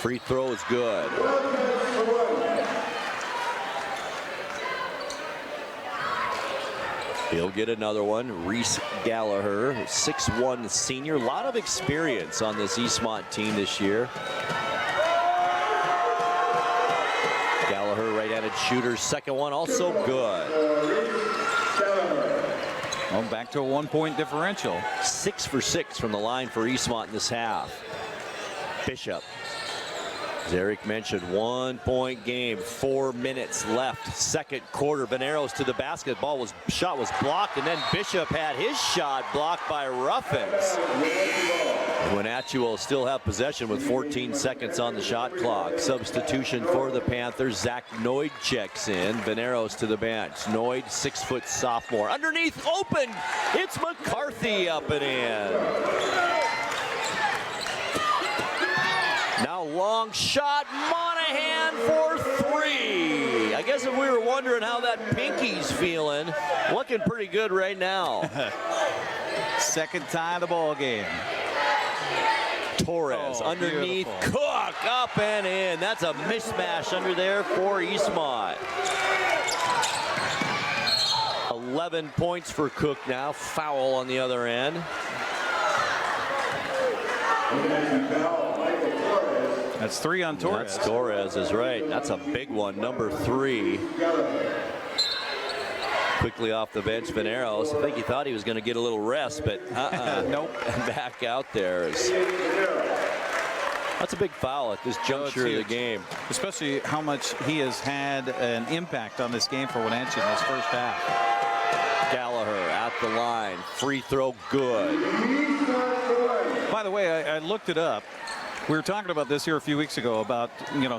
Free throw is good. He'll get another one. Reese Gallagher, 6'1" senior. A lot of experience on this Eastmont team this year. Gallagher, right-handed shooter. Second one also good. Well, back to a 1-point differential. 6 for 6 from the line for Eastmont in this half. Bishop. As Eric mentioned, 1-point game, 4 minutes left. Second quarter, Veneros to the basket. Shot was blocked, and then Bishop had his shot blocked by Ruffins. Wenatchee will still have possession with 14 seconds on the shot clock. Substitution for the Panthers. Zach Noyd checks in. Veneros to the bench. Noyd, 6-foot sophomore. Underneath, open. It's McCarthy up and in. Now long shot, Monahan for 3. I guess if we were wondering how that pinky's feeling, looking pretty good right now. Second tie of the ball game. Torres underneath, beautiful. Cook up and in. That's a mismatch under there for Eastmont. 11 points for Cook now. Foul on the other end. That's 3 on Torres. That's Torres is right. That's a big one, number 3. Quickly off the bench, Veneros. I think he thought he was going to get a little rest, but nope. Back out there. That's a big foul at this juncture of the game. Especially how much he has had an impact on this game for Wenatchee in this first half. Gallagher at the line. Free throw good. By the way, I looked it up. We were talking about this here a few weeks ago about,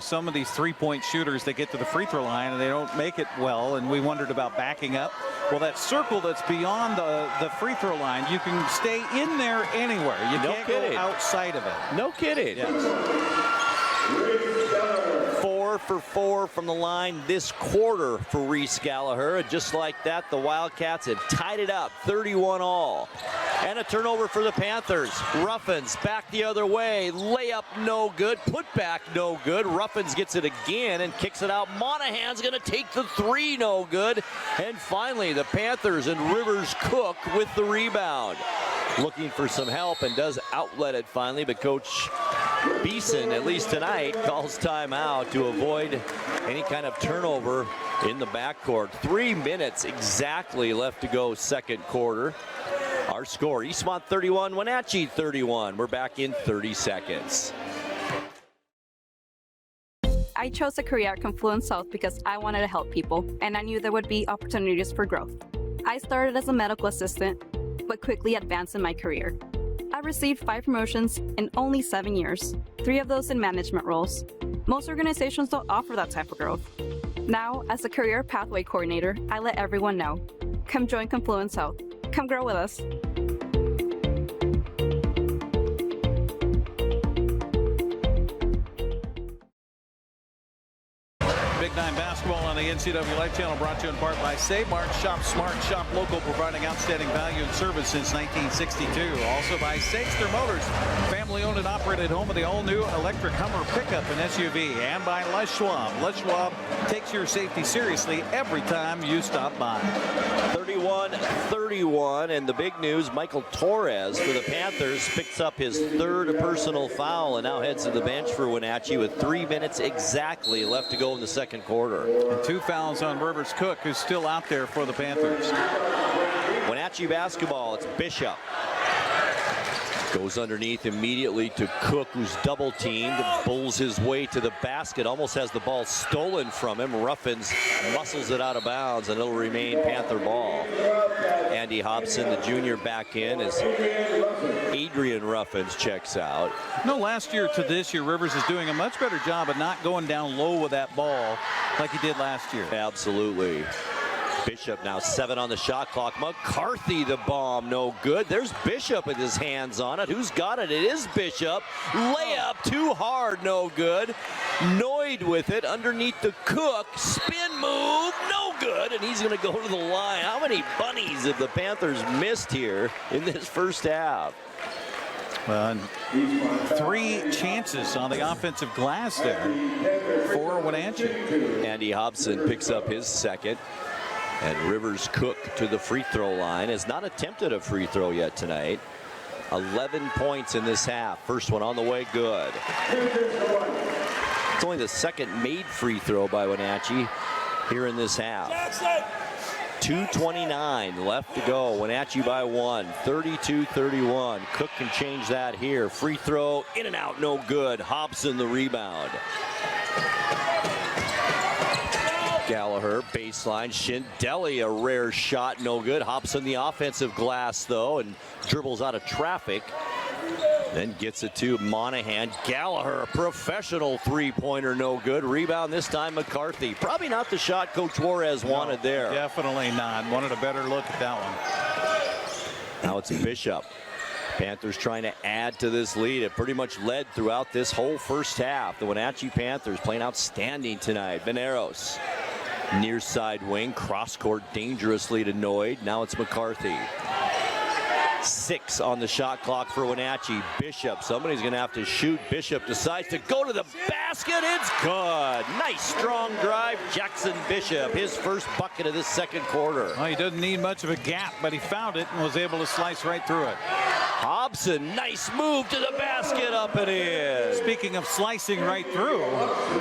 some of these 3-point shooters, they get to the free throw line and they don't make it well, and we wondered about backing up. Well, that circle that's beyond the free throw line, you can stay in there anywhere. You can't go outside of it. No kidding. Yes. 4 for 4 from the line this quarter for Reese Gallagher. And just like that, the Wildcats have tied it up, 31-all. And a turnover for the Panthers. Ruffins back the other way. Layup no good. Put back no good. Ruffins gets it again and kicks it out. Monahan's going to take the 3, no good. And finally, the Panthers and Rivers Cook with the rebound. Looking for some help and does outlet it finally, but Coach Beeson, at least tonight, calls timeout to avoid any kind of turnover in the backcourt. 3 minutes exactly left to go second quarter. Our score, Eastmont 31, Wenatchee 31. We're back in 30 seconds. I chose a career at Confluence South because I wanted to help people, and I knew there would be opportunities for growth. I started as a medical assistant, but quickly advanced in my career. I received 5 promotions in only 7 years, 3 of those in management roles. Most organizations don't offer that type of growth. Now, as a career pathway coordinator, I let everyone know. Come join Confluence South. Come grow with us. Big 9 basketball on the NCWLIFE Channel, brought to you in part by Save Mart. Shop smart, shop local, providing outstanding value and service since 1962. Also by Sangster Motors, family-owned and operated home of the all-new electric Hummer pickup and SUV. And by Les Schwab. Les Schwab takes your safety seriously every time you stop by. 31-31, and the big news, Michael Torres for the Panthers picks up his 3rd personal foul and now heads to the bench for Wenatchee with 3 minutes exactly left to go in the second quarter. And 2 fouls on Rivers Cook, who's still out there for the Panthers. Wenatchee basketball, it's Bishop. Goes underneath immediately to Cook, who's double teamed, bulls his way to the basket, almost has the ball stolen from him. Ruffins muscles it out of bounds, and it'll remain Panther ball. Andy Hobson, the junior, back in as Adrian Ruffins checks out. No, last year to this year, Rivers is doing a much better job of not going down low with that ball like he did last year. Absolutely. Bishop now 7 on the shot clock. McCarthy the bomb, no good. There's Bishop with his hands on it. Who's got it? It is Bishop. Layup too hard, no good. Noyd with it underneath the Cook. Spin move, no good. And he's going to go to the line. How many bunnies have the Panthers missed here in this first half? Well, and 3 chances on the offensive glass there for Wenatchee. Andy Hobson picks up his second. And Rivers Cook to the free throw line has not attempted a free throw yet tonight. 11 points in this half. First one on the way, good. It's only the second made free throw by Wenatchee here in this half. 2:29 left to go. Wenatchee by 1, 32-31. Cook can change that here. Free throw, in and out, no good. Hobson the rebound. Gallagher, baseline. Shindeli, a rare shot, no good. Hobson the offensive glass, though, and dribbles out of traffic. Then gets it to Monahan. Gallagher, a professional three-pointer, no good. Rebound this time, McCarthy. Probably not the shot Coach Juarez wanted there. Definitely not. Wanted a better look at that one. Now it's Bishop. Panthers trying to add to this lead. It pretty much led throughout this whole first half. The Wenatchee Panthers playing outstanding tonight. Veneros, near side wing, cross court dangerously to Noyd. Now it's McCarthy. 6 on the shot clock for Wenatchee. Bishop, somebody's going to have to shoot. Bishop decides to go to the basket. It's good. Nice strong drive. Jackson Bishop, his first bucket of this second quarter. Well, he doesn't need much of a gap, but he found it and was able to slice right through it. Hobson, nice move to the basket, up and in. Speaking of slicing right through.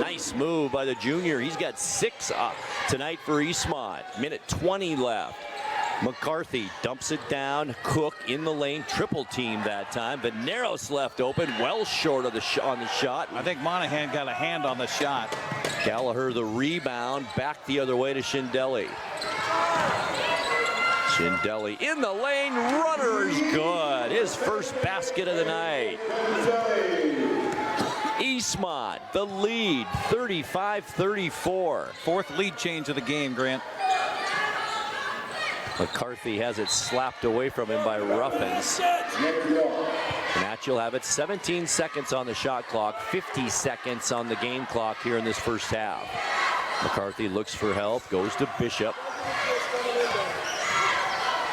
Nice move by the junior. He's got 6 tonight for Eastmont. Minute 20 left. McCarthy dumps it down. Cook in the lane, triple team that time. Veneros left open, well short of on the shot. I think Monahan got a hand on the shot. Gallagher the rebound, back the other way to Shindeli. Shindeli in the lane, runner's good. His first basket of the night. Eastmont, the lead, 35-34. 4th lead change of the game, Grant. McCarthy has it slapped away from him by Ruffins. Wenatchee will have it. 17 seconds on the shot clock, 50 seconds on the game clock here in this first half. McCarthy looks for help, goes to Bishop.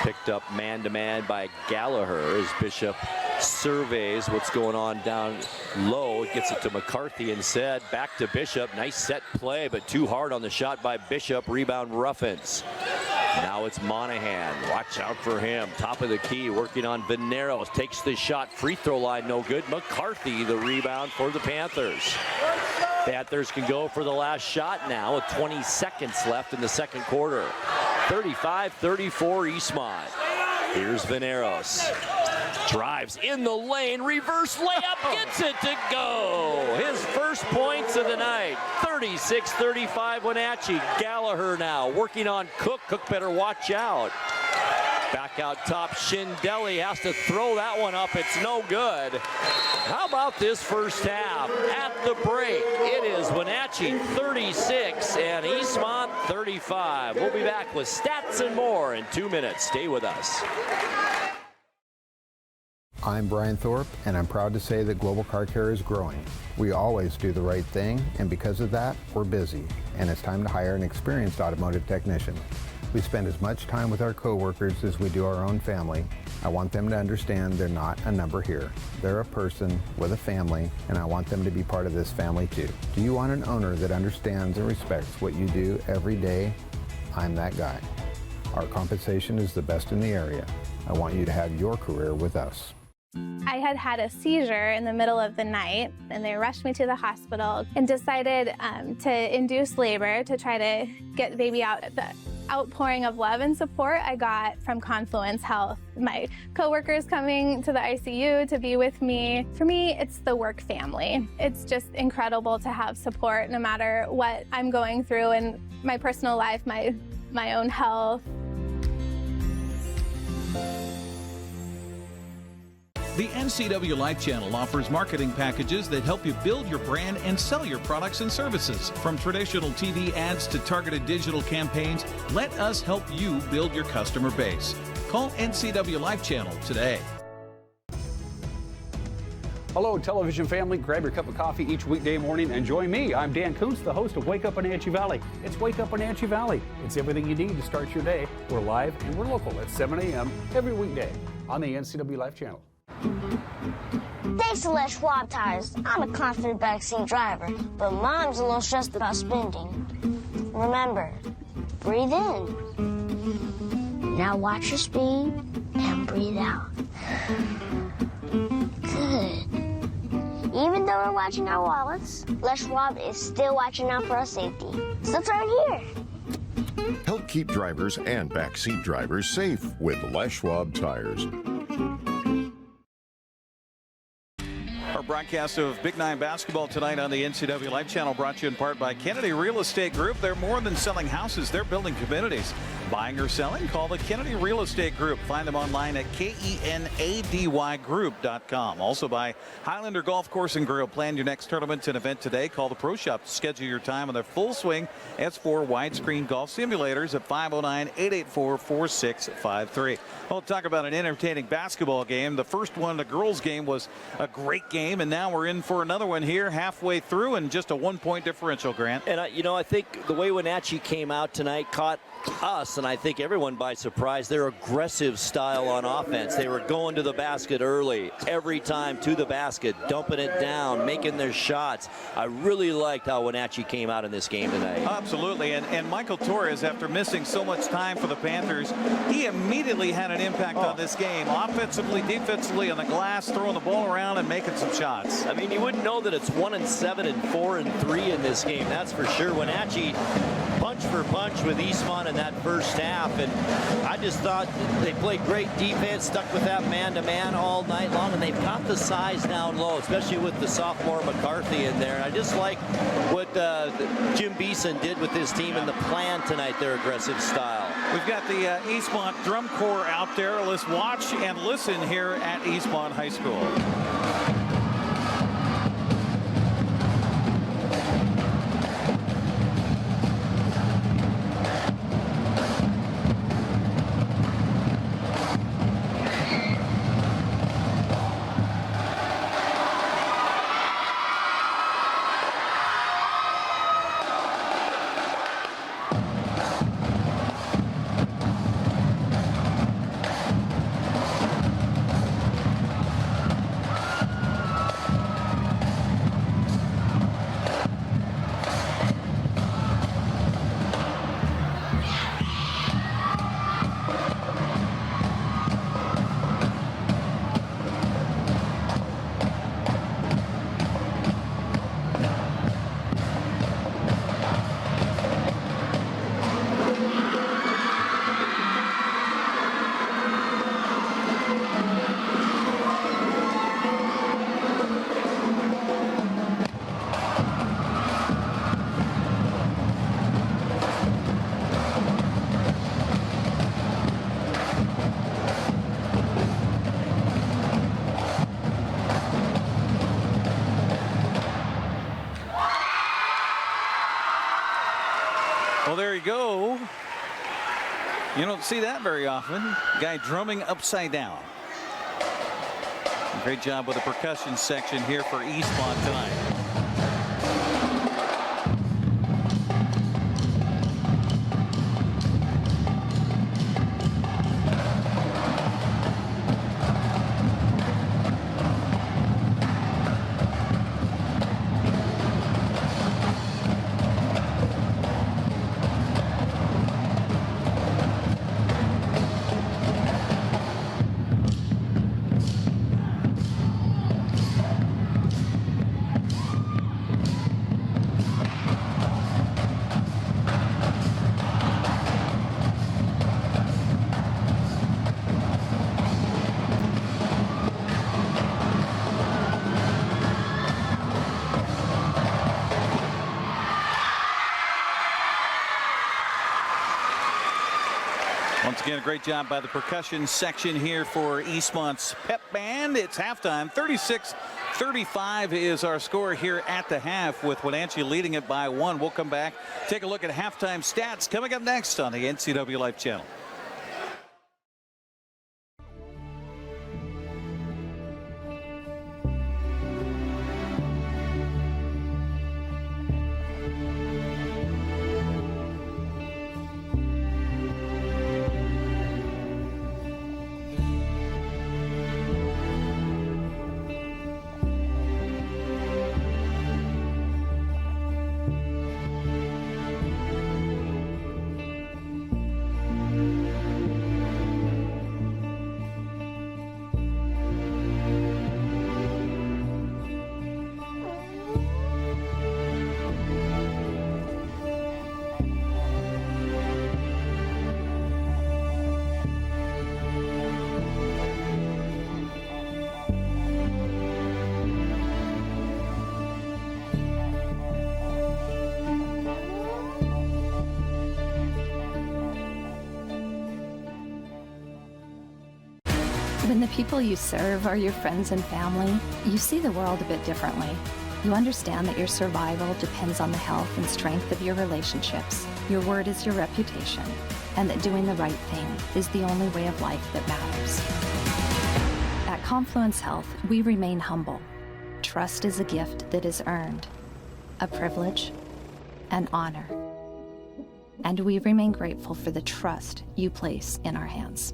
Picked up man-to-man by Gallagher as Bishop surveys what's going on down low. Gets it to McCarthy instead. Back to Bishop. Nice set play, but too hard on the shot by Bishop. Rebound Ruffins. Now it's Monahan. Watch out for him. Top of the key, working on Veneros. Takes the shot. Free throw line, no good. McCarthy, the rebound for the Panthers. Panthers can go for the last shot now with 20 seconds left in the second quarter. 35-34 Eastmont. Here's Veneros. Drives in the lane, reverse layup, gets it to go. His first points of the night. 36-35 Wenatchee. Gallagher now working on Cook. Cook better watch out. Back out top, Shindeli has to throw that one up. It's no good. How about this first half? At the break, it is Wenatchee 36 and Eastmont 35. We'll be back with stats and more in 2 minutes. Stay with us. I'm Brian Thorpe, and I'm proud to say that Global Car Care is growing. We always do the right thing, and because of that, we're busy, and it's time to hire an experienced automotive technician. We spend as much time with our coworkers as we do our own family. I want them to understand they're not a number here. They're a person with a family, and I want them to be part of this family too. Do you want an owner that understands and respects what you do every day? I'm that guy. Our compensation is the best in the area. I want you to have your career with us. I had had a seizure in the middle of the night, and they rushed me to the hospital and decided to induce labor to try to get the baby out. The outpouring of love and support I got from Confluence Health. My coworkers coming to the ICU to be with me. For me, it's the work family. It's just incredible to have support no matter what I'm going through in my personal life, my own health. The NCWLIFE Channel offers marketing packages that help you build your brand and sell your products and services. From traditional TV ads to targeted digital campaigns, let us help you build your customer base. Call NCWLIFE Channel today. Hello, television family. Grab your cup of coffee each weekday morning and join me. I'm Dan Kuntz, the host of Wake Up Wenatchee Valley. It's Wake Up Wenatchee Valley. It's everything you need to start your day. We're live and we're local at 7 a.m. every weekday on the NCWLIFE Channel. Thanks to Les Schwab Tires, I'm a confident backseat driver, but Mom's a little stressed about spending. Remember, breathe in. Now watch your speed and breathe out. Good. Even though we're watching our wallets, Les Schwab is still watching out for our safety. So it's right here. Help keep drivers and backseat drivers safe with Les Schwab Tires. Our broadcast of Big Nine basketball tonight on the NCWLIFE Channel brought to you in part by Kennedy Real Estate Group. They're more than selling houses, they're building communities. Buying or selling? Call the Kennedy Real Estate Group. Find them online at KENADYGroup.com. Also by Highlander Golf Course and Grill. Plan your next tournament and event today. Call the Pro Shop to schedule your time on their full swing S4 widescreen golf simulators at 509-884-4653. We'll talk about an entertaining basketball game. The first one, the girls' game, was a great game, and now we're in for another one here halfway through and just a 1-point differential, Grant. And, I think the way Wenatchee came out tonight caught us and I think everyone by surprise. Their aggressive style on offense. They were going to the basket early, every time to the basket, dumping it down, making their shots. I really liked how Wenatchee came out in this game tonight. Absolutely, and Michael Torres, after missing so much time for the Panthers, he immediately had an impact on this game, offensively, defensively, on the glass, throwing the ball around and making some shots. I mean, you wouldn't know that it's 1-7 and 4-3 in this game, that's for sure. Wenatchee punch for punch with Eastmont in that first half, and I just thought they played great defense, stuck with that man-to-man all night long, and they've got the size down low, especially with the sophomore McCarthy in there. I just like what Jim Beeson did with his team and the plan tonight, their aggressive style. We've got the Eastmont drum corps out there. Let's watch and listen here at Eastmont High School. Well, there you go. You don't see that very often. Guy drumming upside down. Great job with the percussion section here for Eastmont tonight. Once again, a great job by the percussion section here for Eastmont's pep band. It's halftime. 36-35 is our score here at the half, with Wenatchee leading it by 1. We'll come back, take a look at halftime stats coming up next on the NCWLIFE Channel. When the people you serve are your friends and family, you see the world a bit differently. You understand that your survival depends on the health and strength of your relationships. Your word is your reputation, and that doing the right thing is the only way of life that matters. At Confluence Health, we remain humble. Trust is a gift that is earned, a privilege, an honor. And we remain grateful for the trust you place in our hands.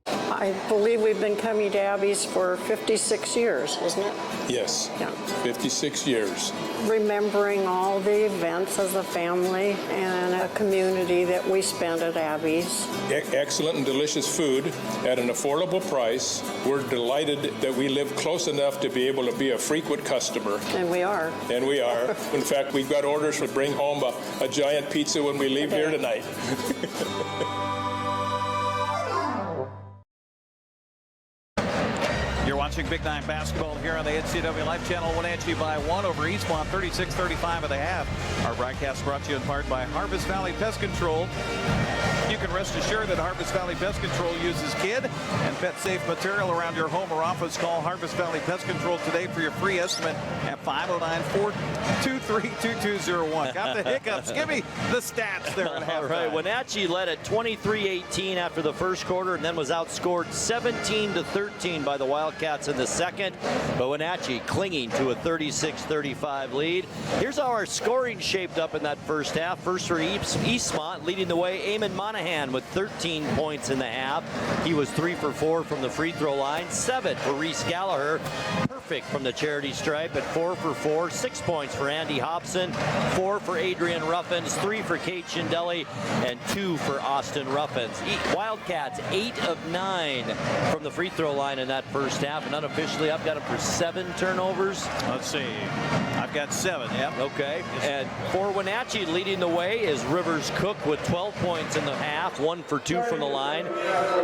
I believe we've been coming to Abby's for 56 years, isn't it? Yes. Yeah. 56 years. Remembering all the events as a family and a community that we spent at Abby's. Excellent and delicious food at an affordable price. We're delighted that we live close enough to be able to be a frequent customer. And we are. And we are. In fact, we've got orders to bring home a giant pizza when we leave here tonight. Watching Big Nine basketball here on the NCWLIFE Channel. Wenatchee by 1 over Eastmont, 36-35 at the half. Our broadcast brought to you in part by Harvest Valley Pest Control. You can rest assured that Harvest Valley Pest Control uses kid and pet safe material around your home or office. Call Harvest Valley Pest Control today for your free estimate at 509-423-2201. Got the hiccups. Give me the stats there at halftime. All right, Wenatchee led at 23-18 after the first quarter and then was outscored 17-13 by the Wildcats in the second. But Wenatchee clinging to a 36-35 lead. Here's how our scoring shaped up in that first half. First for Eastmont, leading the way, Eamon Monahan with 13 points in the half. He was 3 for 4 from the free throw line. 7 for Reese Gallagher. Perfect from the charity stripe at 4 for 4. 6 points for Andy Hobson. 4 for Adrian Ruffins. 3 for Kate Schindelli. And 2 for Austin Ruffins. Wildcats 8 of 9 from the free throw line in that first half. And unofficially, I've got them for 7 turnovers. Let's see. I've got 7, yeah. Okay. And for Wenatchee, leading the way is Rivers Cook with 12 points in the half. 1 for 2 from the line.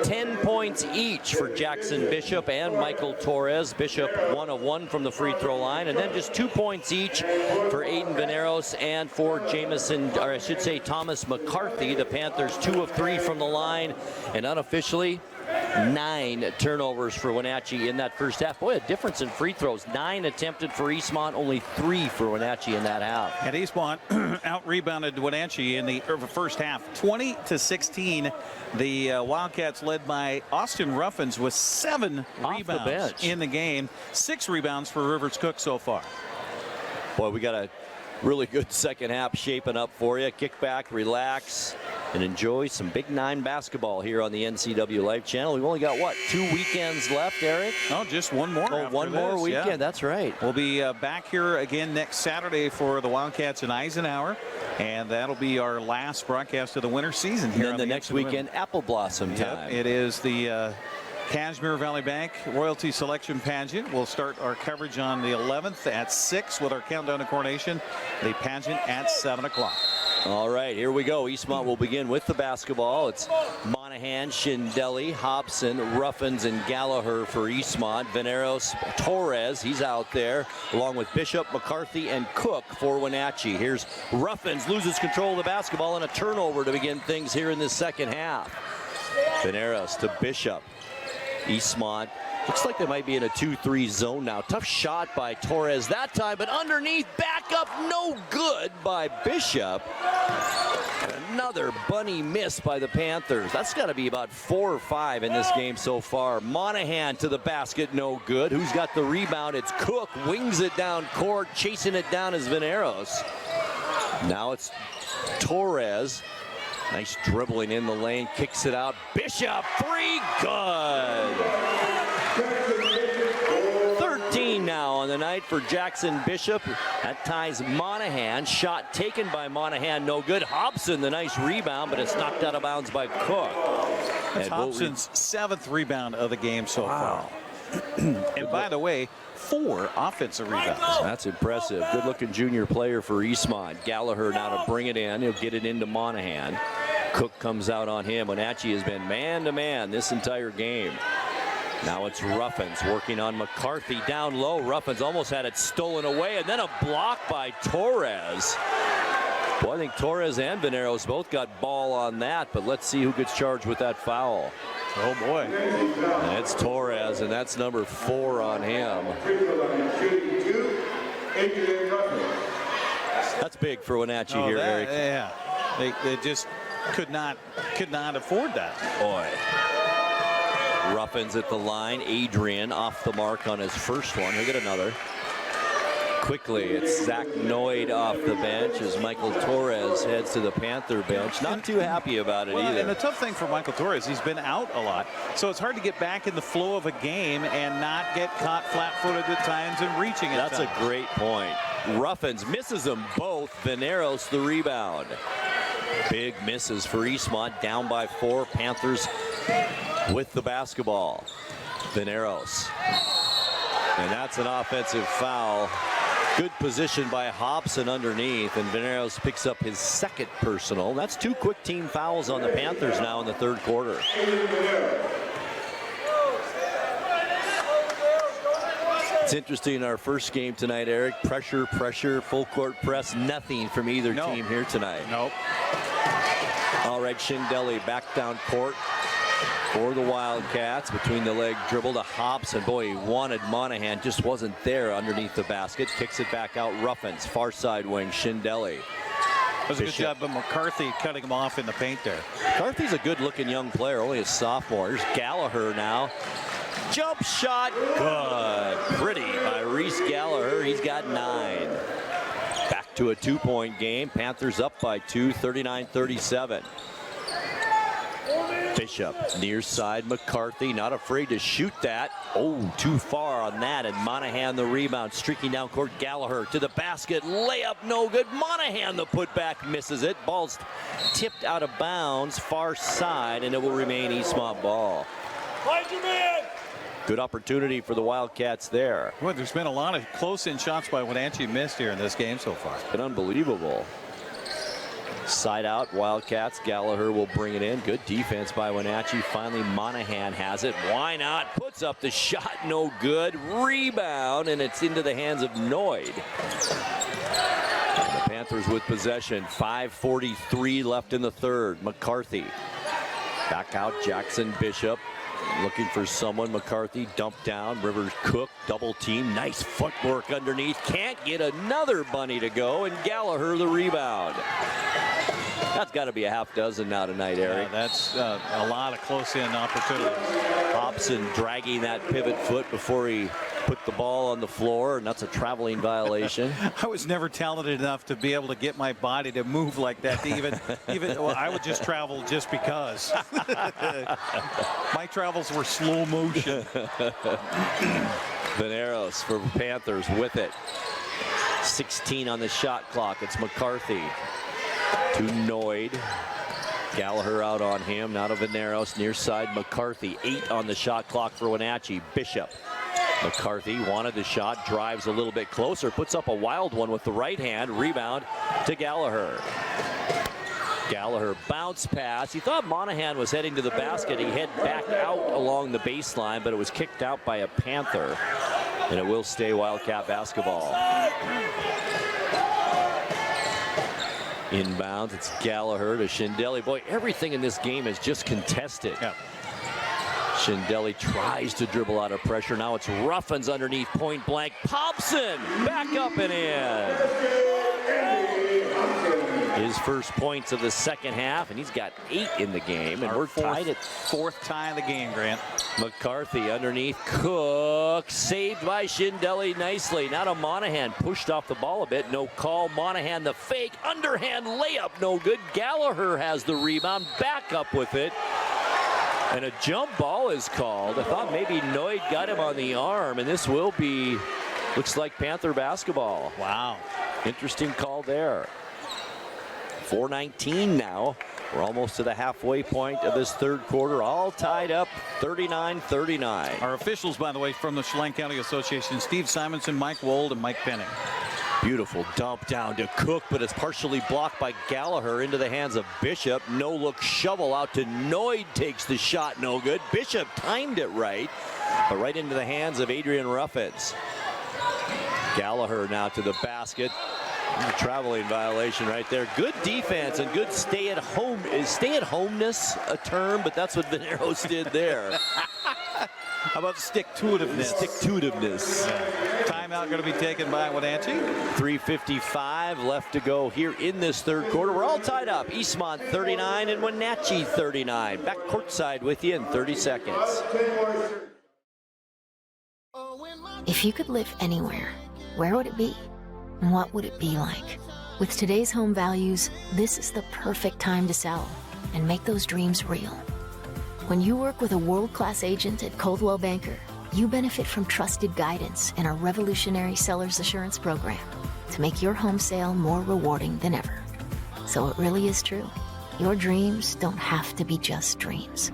10 points each for Jackson Bishop and Michael Torres. Bishop 1 of 1 from the free throw line. And then just 2 points each for Aiden Veneros and for Thomas McCarthy. The Panthers 2 of 3 from the line. And unofficially, 9 turnovers for Wenatchee in that first half. Boy, a difference in free throws. 9 attempted for Eastmont, only 3 for Wenatchee in that half. And Eastmont out-rebounded Wenatchee in the first half, 20-16. The Wildcats led by Austin Ruffins with 7 rebounds in the game. 6 rebounds for Rivers Cook so far. Boy, we got a really good second half shaping up for you. Kick back, relax, and enjoy some Big Nine basketball here on the NCWLIFE Channel. We've only got, what, 2 weekends left, Eric? Oh, just one more. Oh, one more weekend. Yeah. That's right. We'll be back here again next Saturday for the Wildcats in Eisenhower, and that'll be our last broadcast of the winter season here. And then the next weekend, Apple Blossom time. It is the Kashmir Valley Bank Royalty Selection Pageant. We'll start our coverage on the 11th at 6 with our countdown to coronation. The pageant at 7 o'clock. All right, here we go. Eastmont will begin with the basketball. It's Monahan, Schindelli, Hobson, Ruffins, and Gallagher for Eastmont. Veneros, Torres, he's out there, along with Bishop, McCarthy, and Cook for Wenatchee. Here's Ruffins, loses control of the basketball, and a turnover to begin things here in the second half. Veneros to Bishop. Eastmont looks like they might be in a 2-3 zone now. Tough shot by Torres that time, but underneath, back up, no good by Bishop. And another bunny miss by the Panthers. That's got to be about 4 or 5 in this game so far. Monahan to the basket, no good. Who's got the rebound? It's Cook, wings it down court, chasing it down is Veneros. Now it's Torres. Nice dribbling in the lane, kicks it out. Bishop, 3, good. 13 now on the night for Jackson Bishop. That ties Monahan. Shot taken by Monahan, no good. Hobson, the nice rebound, but it's knocked out of bounds by Cook. That's Hobson's 7th rebound of the game so far. And by the way, 4 offensive rebounds. That's impressive. Good-looking junior player for Eastmont. Gallagher now to bring it in. He'll get it into Monahan. Cook comes out on him. Wenatchee has been man-to-man this entire game. Now it's Ruffins working on McCarthy down low. Ruffins almost had it stolen away, and then a block by Torres. Well, I think Torres and Veneros both got ball on that, but let's see who gets charged with that foul. Oh, boy. And it's Torres, and that's number 4 on him. That's big for Wenatchee here, Eric. Yeah, they just could not afford that. Boy. Ruffins at the line. Adrian off the mark on his first one. He'll get another. Quickly, it's Zach Noyd off the bench as Michael Torres heads to the Panther bench. Not too happy about it either. And the tough thing for Michael Torres, he's been out a lot, so it's hard to get back in the flow of a game and not get caught flat-footed at times and reaching at That's a great point. Ruffins misses them both. Veneros the rebound. Big misses for Eastmont, down by 4. Panthers with the basketball. Veneros. And that's an offensive foul. Good position by Hobson underneath, and Veneros picks up his second personal. That's 2 quick team fouls on the Panthers now in the third quarter. It's interesting in our first game tonight, Eric. Pressure, full court press, nothing from either team here tonight. Nope. All right, Shindelli back down court for the Wildcats. Between the leg dribble to Hobson. Boy, he wanted Monahan, just wasn't there underneath the basket. Kicks it back out. Ruffins, far side wing, Shindelli. That was a good job by McCarthy cutting him off in the paint there. McCarthy's a good-looking young player, only a sophomore. Here's Gallagher now. Jump shot, good. Pretty by Reese Gallagher. He's got 9. Back to a 2-point game. Panthers up by 2, 39-37. Bishop near side. McCarthy not afraid to shoot that. Oh, too far on that, and Monahan the rebound, streaking down court. Gallagher to the basket, layup no good. Monahan the putback, misses it. Ball's tipped out of bounds, far side, and it will remain Eastmont ball. Find your man. Good opportunity for the Wildcats there. Well, there's been a lot of close-in shots by Wenatchee missed here in this game so far. It's been unbelievable. Side out, Wildcats. Gallagher will bring it in. Good defense by Wenatchee. Finally, Monahan has it. Why not? Puts up the shot, no good. Rebound, and it's into the hands of Noyd. And the Panthers with possession. 5:43 left in the third. McCarthy. Back out, Jackson Bishop. Looking for someone. McCarthy dumped down. Rivers Cook double team. Nice footwork underneath. Can't get another bunny to go, and Gallagher the rebound. That's got to be a half dozen now tonight, Eric. Yeah, that's a lot of close-in opportunities. Hobson dragging that pivot foot before he put the ball on the floor, and that's a traveling violation. I was never talented enough to be able to get my body to move like that. Well, I would just travel just because. My travels were slow motion. Veneros for Panthers with it. 16 on the shot clock. It's McCarthy to Noyd. Gallagher out on him. Now to Veneros near side. McCarthy. 8 on the shot clock for Wenatchee. Bishop. McCarthy wanted the shot, drives a little bit closer, puts up a wild one with the right hand. Rebound to Gallagher. Gallagher bounce pass. He thought Monahan was heading to the basket. He head back out along the baseline, but it was kicked out by a Panther, and it will stay Wildcat basketball. Inbounds, it's Gallagher to Shindelli. Boy, everything in this game is just contested. Yeah. Shindelli tries to dribble out of pressure. Now it's Ruffins underneath, point blank. Hobson back up and in. His first points of the second half, and he's got 8 in the game, and we're tied at fourth tie of the game, Grant. McCarthy underneath. Cook saved by Shindelli nicely. Now to Monahan, pushed off the ball a bit. No call. Monahan the fake underhand layup, no good. Gallagher has the rebound, back up with it. And a jump ball is called. I thought maybe Noyd got him on the arm, and this will be, looks like Panther basketball. Wow. Interesting call there. 4:19 now. We're almost to the halfway point of this third quarter, all tied up 39-39. Our officials, by the way, from the Chelan County Association, Steve Simonson, Mike Wold, and Mike Penning. Beautiful dump down to Cook, but it's partially blocked by Gallagher into the hands of Bishop. No look shovel out to Noyd, takes the shot, no good. Bishop timed it right, but right into the hands of Adrian Ruffins. Gallagher now to the basket. Traveling violation right there. Good defense and good stay-at-home. Is stay-at-homeness a term? But that's what Veneros did there. How about stick-to-itiveness? Stick-to-itiveness. Timeout going to be taken by Wenatchee. 3:55 left to go here in this third quarter. We're all tied up. Eastmont 39 and Wenatchee 39. Back courtside with you in 30 seconds. If you could live anywhere, where would it be? And what would it be like? With today's home values, this is the perfect time to sell and make those dreams real. When you work with a world-class agent at Coldwell Banker, you benefit from trusted guidance and our revolutionary seller's assurance program to make your home sale more rewarding than ever. So it really is true. Your dreams don't have to be just dreams.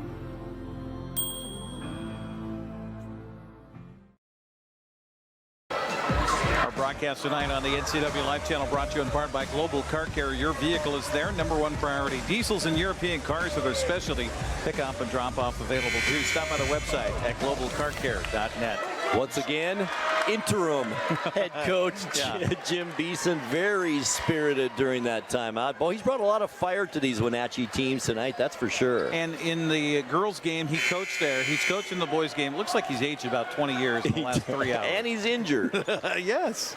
Broadcast tonight on the NCWLIFE Channel, brought to you in part by Global Car Care. Your vehicle is their #1 priority. Diesels and European cars are their specialty. Pick up and drop off available too. Stop by the website at globalcarcare.net. Once again, interim head coach Jim Beeson, very spirited during that timeout. Boy, he's brought a lot of fire to these Wenatchee teams tonight, that's for sure. And in the girls' game, he coached there. He's coaching the boys' game. Looks like he's aged about 20 years in the last 3 hours. And he's injured. Yes.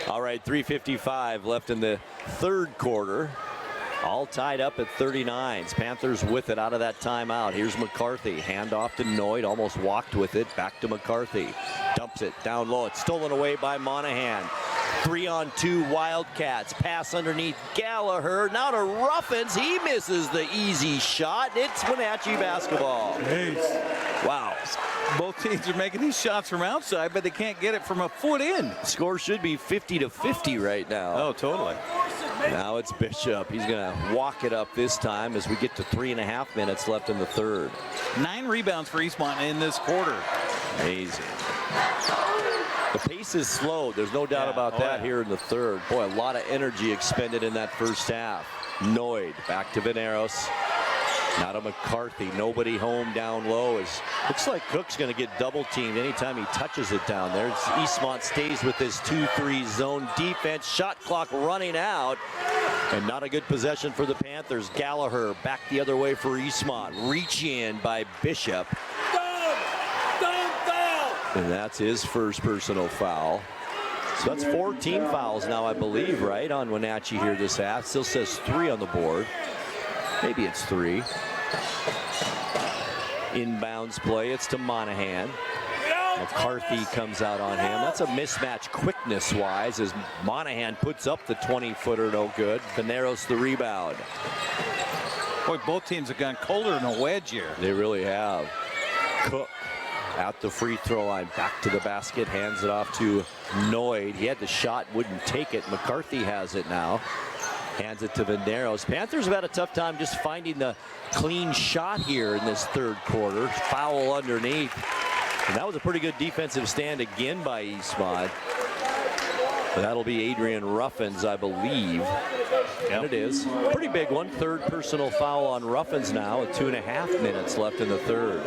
All right, 3:55 left in the third quarter. All tied up at 39s. Panthers with it out of that timeout. Here's McCarthy. Handoff to Noyd. Almost walked with it. Back to McCarthy. Dumps it down low. It's stolen away by Monahan. 3-on-2 Wildcats. Pass underneath Gallagher. Now to Ruffins. He misses the easy shot. It's Wenatchee basketball. Nice. Wow. Both teams are making these shots from outside, but they can't get it from a foot in. Score should be 50-50 right now. Oh, totally. Now it's Bishop. He's going to walk it up this time as we get to 3.5 minutes left in the third. 9 rebounds for Eastmont in this quarter. Amazing. The pace is slow. There's no doubt about that here in the third. Boy, a lot of energy expended in that first half. Noyd back to Veneros. Now to McCarthy. Nobody home down low. Looks like Cook's going to get double teamed anytime he touches it down there. Eastmont stays with this 2-3 zone defense. Shot clock running out. And not a good possession for the Panthers. Gallagher back the other way for Eastmont. Reach in by Bishop. And that's his first personal foul. So that's 4 team fouls now, I believe, right, on Wenatchee here this half. Still says 3 on the board. Maybe it's 3. Inbounds play. It's to Monahan. McCarthy comes out on him. That's a mismatch quickness-wise as Monahan puts up the 20-footer, no good. Veneros the rebound. Boy, both teams have gone colder than a wedge here. They really have. Cook at the free throw line, back to the basket, hands it off to Noyd. He had the shot, wouldn't take it. McCarthy has it now. Hands it to Veneros. Panthers have had a tough time just finding the clean shot here in this third quarter. Foul underneath. And that was a pretty good defensive stand again by Eastmont. That'll be Adrian Ruffins, I believe. And it is. Pretty big one. Third personal foul on Ruffins now with 2.5 minutes left in the third.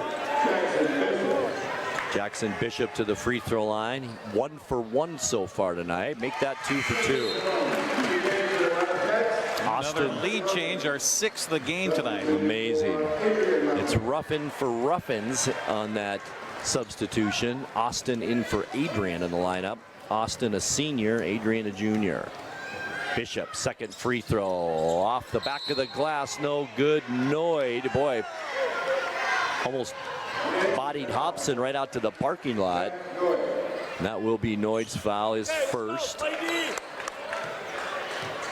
Jackson Bishop to the free throw line. 1 for 1 so far tonight. Make that 2 for 2. Another lead change, our 6th of the game tonight. Amazing. It's Ruffin for Ruffins on that substitution. Austin in for Adrian in the lineup. Austin a senior, Adrian a junior. Bishop, second free throw off the back of the glass, no good. Noyd, boy, almost bodied Hobson right out to the parking lot. And that will be Noyd's foul, his first.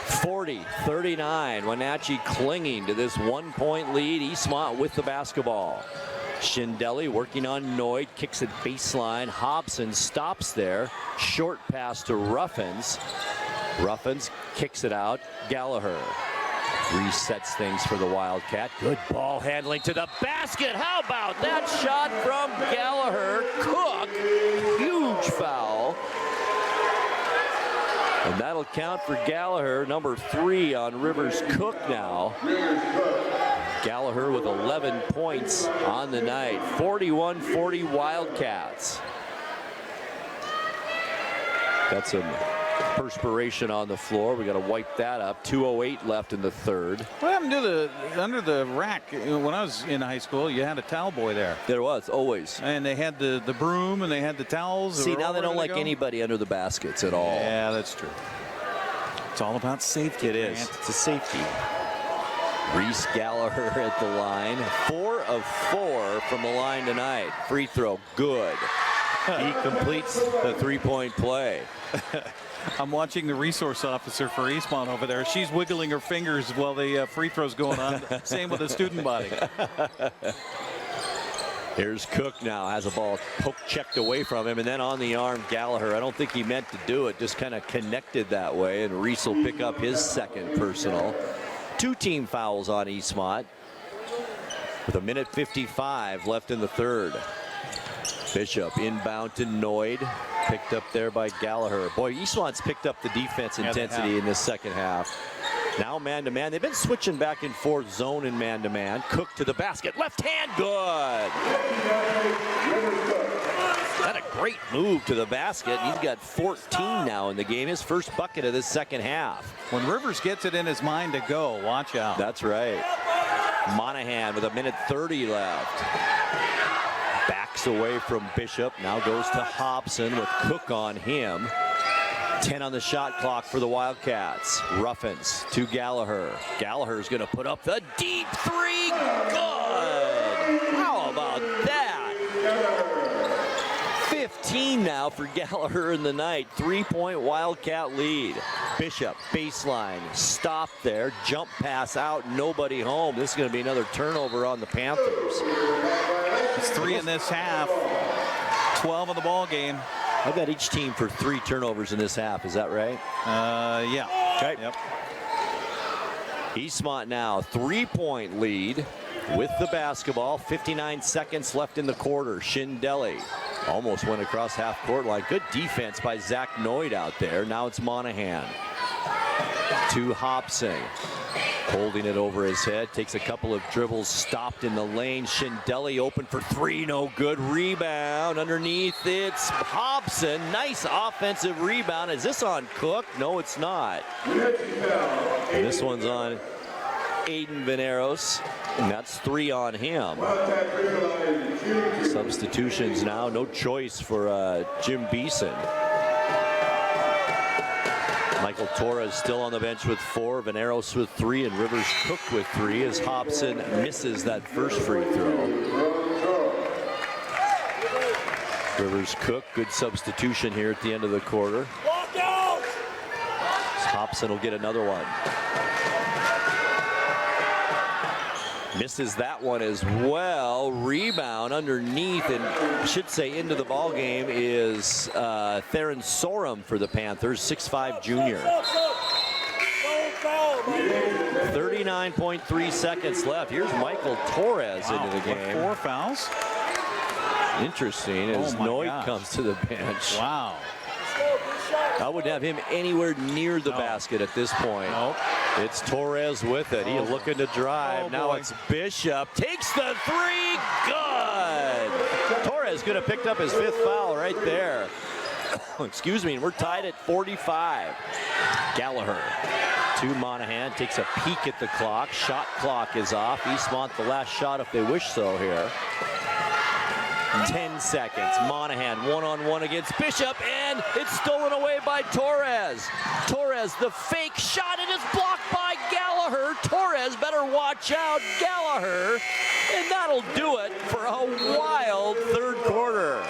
40-39, Wenatchee clinging to this 1-point lead. Eastmont with the basketball. Schindelli working on Noyd, kicks it baseline. Hobson stops there. Short pass to Ruffins. Ruffins kicks it out. Gallagher resets things for the Wildcat. Good ball handling to the basket. How about that shot from Gallagher? Cook, huge foul. And that'll count for Gallagher, number 3 on Rivers Cook now. Gallagher with 11 points on the night. 41-40 Wildcats. Got some perspiration on the floor. We got to wipe that up. 2:08 left in the third. What happened to under the rack? When I was in high school, you had a towel boy there. There was, always. And they had the broom and they had the towels. See, now they don't like anybody under the baskets at all. Yeah, that's true. It's all about safety. It is. It's a safety. Reese Gallagher at the line. 4 of 4 from the line tonight. Free throw, good. He completes the three-point play. I'm watching the resource officer for Eastmont over there. She's wiggling her fingers while the free throw's going on. Same with the student body. Here's Cook now, has a ball checked away from him, and then on the arm, Gallagher. I don't think he meant to do it, just kind of connected that way, and Reese will pick up his second personal. 2 team fouls on Eastmont with 1:55 left in the third. Bishop inbound to Noyd, picked up there by Gallagher. Boy, Eastmont's picked up the defense intensity in this second half. Now man-to-man. They've been switching back and forth, zone and man-to-man. Cook to the basket. Left hand, good. Got a great move to the basket. He's got 14 now in the game. His first bucket of this second half. When Rivers gets it in his mind to go, watch out. That's right. Monahan with 1:30 left. Backs away from Bishop. Now goes to Hobson with Cook on him. 10 on the shot clock for the Wildcats. Ruffins to Gallagher. Gallagher's going to put up the deep three. Good. How about that? 15 now for Gallagher in the night. 3-point Wildcat lead. Bishop, baseline, stop there. Jump pass out, nobody home. This is going to be another turnover on the Panthers. It's 3 in this half. 12 in the ball game. I've got each team for 3 turnovers in this half. Is that right? Yeah. Okay. Yep. Eastmont now 3-point lead with the basketball. 59 seconds left in the quarter. Schindele almost went across half court line. Good defense by Zach Noyd out there. Now it's Monahan to Hobson. Holding it over his head, takes a couple of dribbles, stopped in the lane. Schindele open for 3, no good. Rebound underneath, it's Hobson. Nice offensive rebound. Is this on Cook? No, it's not. And this one's on Aiden Veneros, and that's 3 on him. Substitutions now, no choice for Jim Beeson. Michael Torres still on the bench with 4, Veneros with 3, and Rivers Cook with 3 as Hobson misses that first free throw. Rivers Cook, good substitution here at the end of the quarter. Hobson will get another one. Misses that one as well. Rebound underneath, and I should say into the ball game is Theron Sorum for the Panthers, 6'5" junior. 39.3 seconds left. Here's Michael Torres into the game. 4 fouls. Interesting as Noyd comes to the bench. Wow. I wouldn't have him anywhere near the basket at this point. Nope. It's Torres with it. He's looking to drive. Now it's Bishop. Takes the 3. Good. Torres could have picked up his 5th foul right there. Excuse me. And we're tied at 45. Gallagher to Monahan. Takes a peek at the clock. Shot clock is off. Eastmont the last shot if they wish so here. 10 seconds. Monahan one-on-one against Bishop, and it's stolen away by Torres. Torres, the fake shot, and it's blocked by Gallagher. Torres better watch out. Gallagher, and that'll do it for a wild third quarter.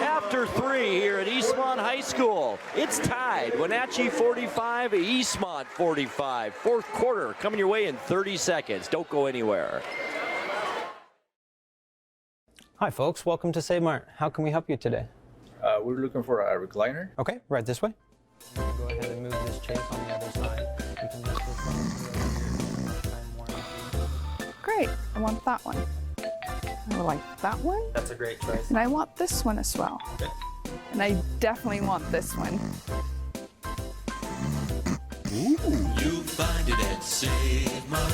After 3 here at Eastmont High School, it's tied. Wenatchee 45, Eastmont 45. Fourth quarter coming your way in 30 seconds. Don't go anywhere. Hi folks, welcome to Save Mart. How can we help you today? We're looking for a recliner. Okay, right this way. Go ahead and move this chair on the other side. You can lift this up. Great, I want that one. I like that one. That's a great choice. And I want this one as well. Okay. And I definitely want this one. Ooh. You find it at Save Mart.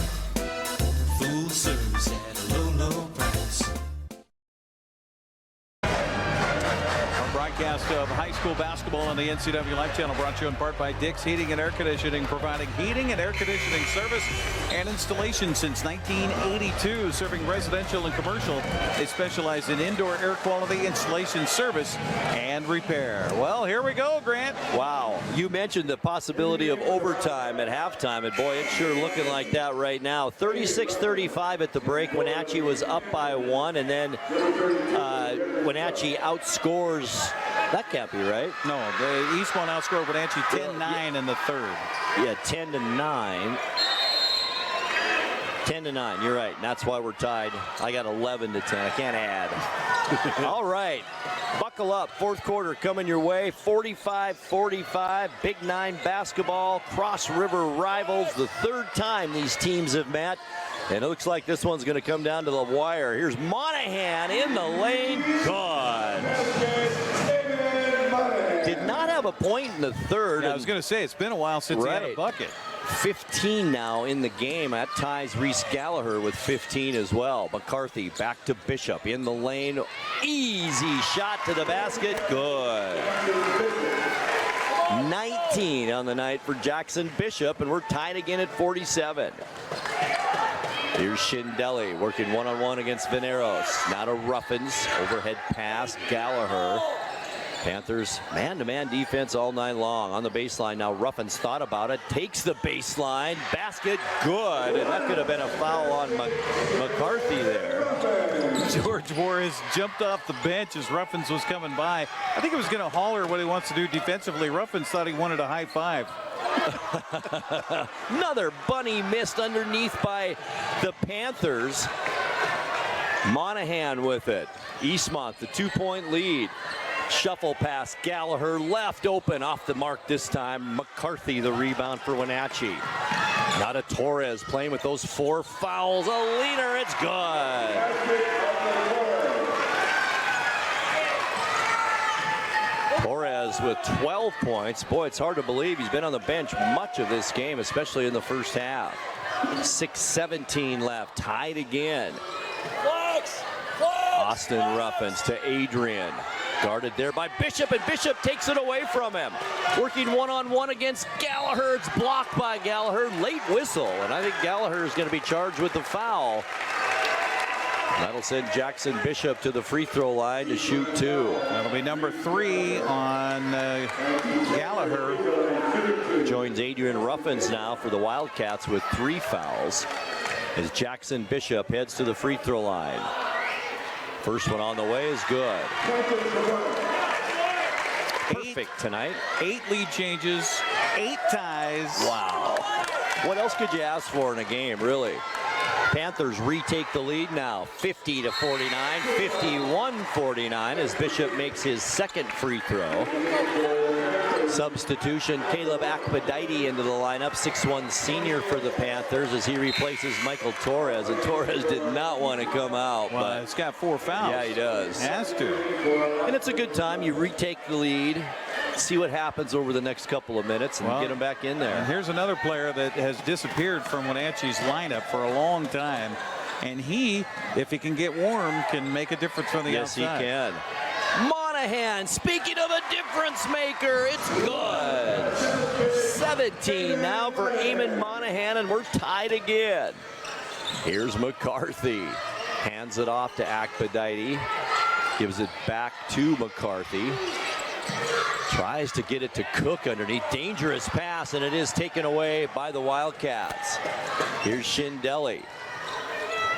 Full service at a low, low price. broadcast of high school basketball on the NCWLIFE Channel, brought to you in part by Dick's Heating and Air Conditioning, providing heating and air conditioning service and installation since 1982, serving residential and commercial. They specialize in indoor air quality installation, service, and repair. Well, here we go, Grant. Wow. You mentioned the possibility of overtime at halftime, and boy, it's sure looking like that right now. 36-35 at the break. Wenatchee was up by 1, and then Wenatchee outscores. That can't be right. No, the Eastmont outscored Wenatchee 10-9 in the third. Yeah, 10-9. 10-9, you're right. And that's why we're tied. I got 11-10. I can't add. All right. Buckle up. Fourth quarter coming your way. 45-45. Big 9 basketball. Cross River rivals. The third time these teams have met. And it looks like this one's going to come down to the wire. Here's Monahan in the lane. Good. Did not have a point in the third. Yeah, I was going to say, it's been a while since he had a bucket. 15 now in the game. That ties Reese Gallagher with 15 as well. McCarthy back to Bishop in the lane. Easy shot to the basket. Good. 19 on the night for Jackson Bishop, and we're tied again at 47. Here's Shindelli working one-on-one against Veneros. Now to Ruffins. Overhead pass. Gallagher. Panthers man-to-man defense all night long. On the baseline now, Ruffins thought about it. Takes the baseline. Basket, good. And that could have been a foul on McCarthy there. George Juarez jumped off the bench as Ruffins was coming by. I think he was going to holler what he wants to do defensively. Ruffins thought he wanted a high five. Another bunny missed underneath by the Panthers. Monahan with it. Eastmont, the 2-point lead. Shuffle pass, Gallagher left open, off the mark this time. McCarthy the rebound for Wenatchee. Now to Torres playing with those 4 fouls. A leader, it's good. Torres with 12 points. Boy, it's hard to believe he's been on the bench much of this game, especially in the first half. 6:17 left, tied again. Austin Ruffins to Adrian. Guarded there by Bishop, and Bishop takes it away from him. Working one-on-one against Gallagher. It's blocked by Gallagher. Late whistle, and I think Gallagher is going to be charged with the foul. That'll send Jackson Bishop to the free throw line to shoot 2. That'll be number 3 on Gallagher. Joins Adrian Ruffins now for the Wildcats with 3 fouls as Jackson Bishop heads to the free throw line. First one on the way is good. Perfect tonight. 8 lead changes, 8 ties. Wow. What else could you ask for in a game, really? Panthers retake the lead now, 50-49, 51-49 as Bishop makes his second free throw. Substitution, Caleb Akbadaiti into the lineup, 6'1" senior for the Panthers as he replaces Michael Torres, and Torres did not want to come out. Well, but it's got 4 fouls. Yeah, he does. Has to. And it's a good time. You retake the lead, see what happens over the next couple of minutes, and get him back in there. And here's another player that has disappeared from Wenatchee's lineup for a long time. And he, if he can get warm, can make a difference from the outside. Yes, he can. Monahan, speaking of a difference maker, it's good. 17 now for Eamon Monahan, and we're tied again. Here's McCarthy. Hands it off to Akbadaiti. Gives it back to McCarthy. Tries to get it to Cook underneath. Dangerous pass, and it is taken away by the Wildcats. Here's Shindelli.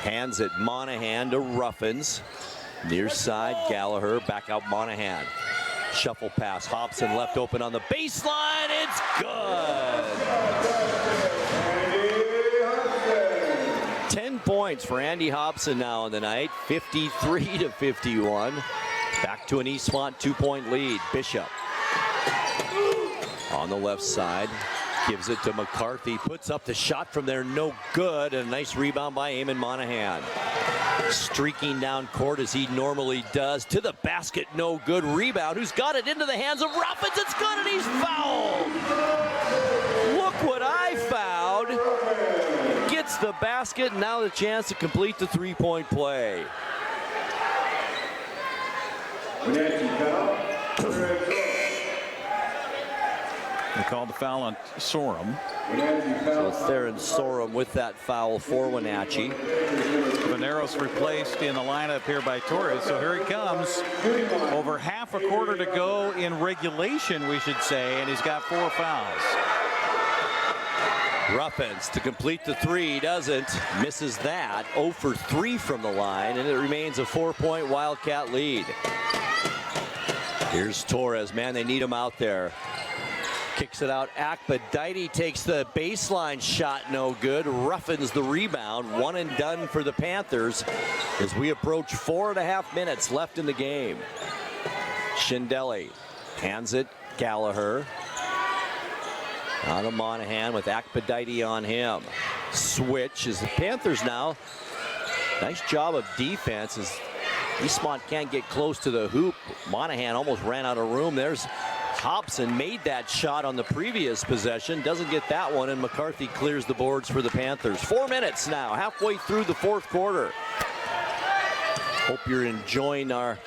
Hands it Monahan to Ruffins. Near side, Gallagher, back out Monahan. Shuffle pass, Hobson left open on the baseline, it's good! 10 points for Andy Hobson now on the night, 53-51. Back to an Eastmont 2-point lead. Bishop on the left side, gives it to McCarthy, puts up the shot from there, no good, and a nice rebound by Eamon Monahan. Streaking down court as he normally does, to the basket, no good. Rebound, who's got it into the hands of Ruffins, it's good, and he's fouled. Look what I found. Gets the basket, and now the chance to complete the 3-point play. They called the foul on Sorum. So Theron Sorum with that foul for Wenatchee. Veneros replaced in the lineup here by Torres. So here he comes. Over half a quarter to go in regulation, we should say, and he's got 4 fouls. Ruffins to complete the 3, he doesn't, misses that. 0 for 3 from the line, and it remains a 4-point Wildcat lead. Here's Torres, man, they need him out there. Kicks it out, Akbadite takes the baseline shot, no good. Ruffins the rebound, 1 and done for the Panthers as we approach 4.5 minutes left in the game. Shindelli hands it, Gallagher. On to Monahan with Akbadite on him. Switch as the Panthers now. Nice job of defense as Eastmont can't get close to the hoop. Monahan almost ran out of room. There's Hobson, made that shot on the previous possession. Doesn't get that one, and McCarthy clears the boards for the Panthers. 4 minutes now, halfway through the 4th quarter. Hope you're enjoying our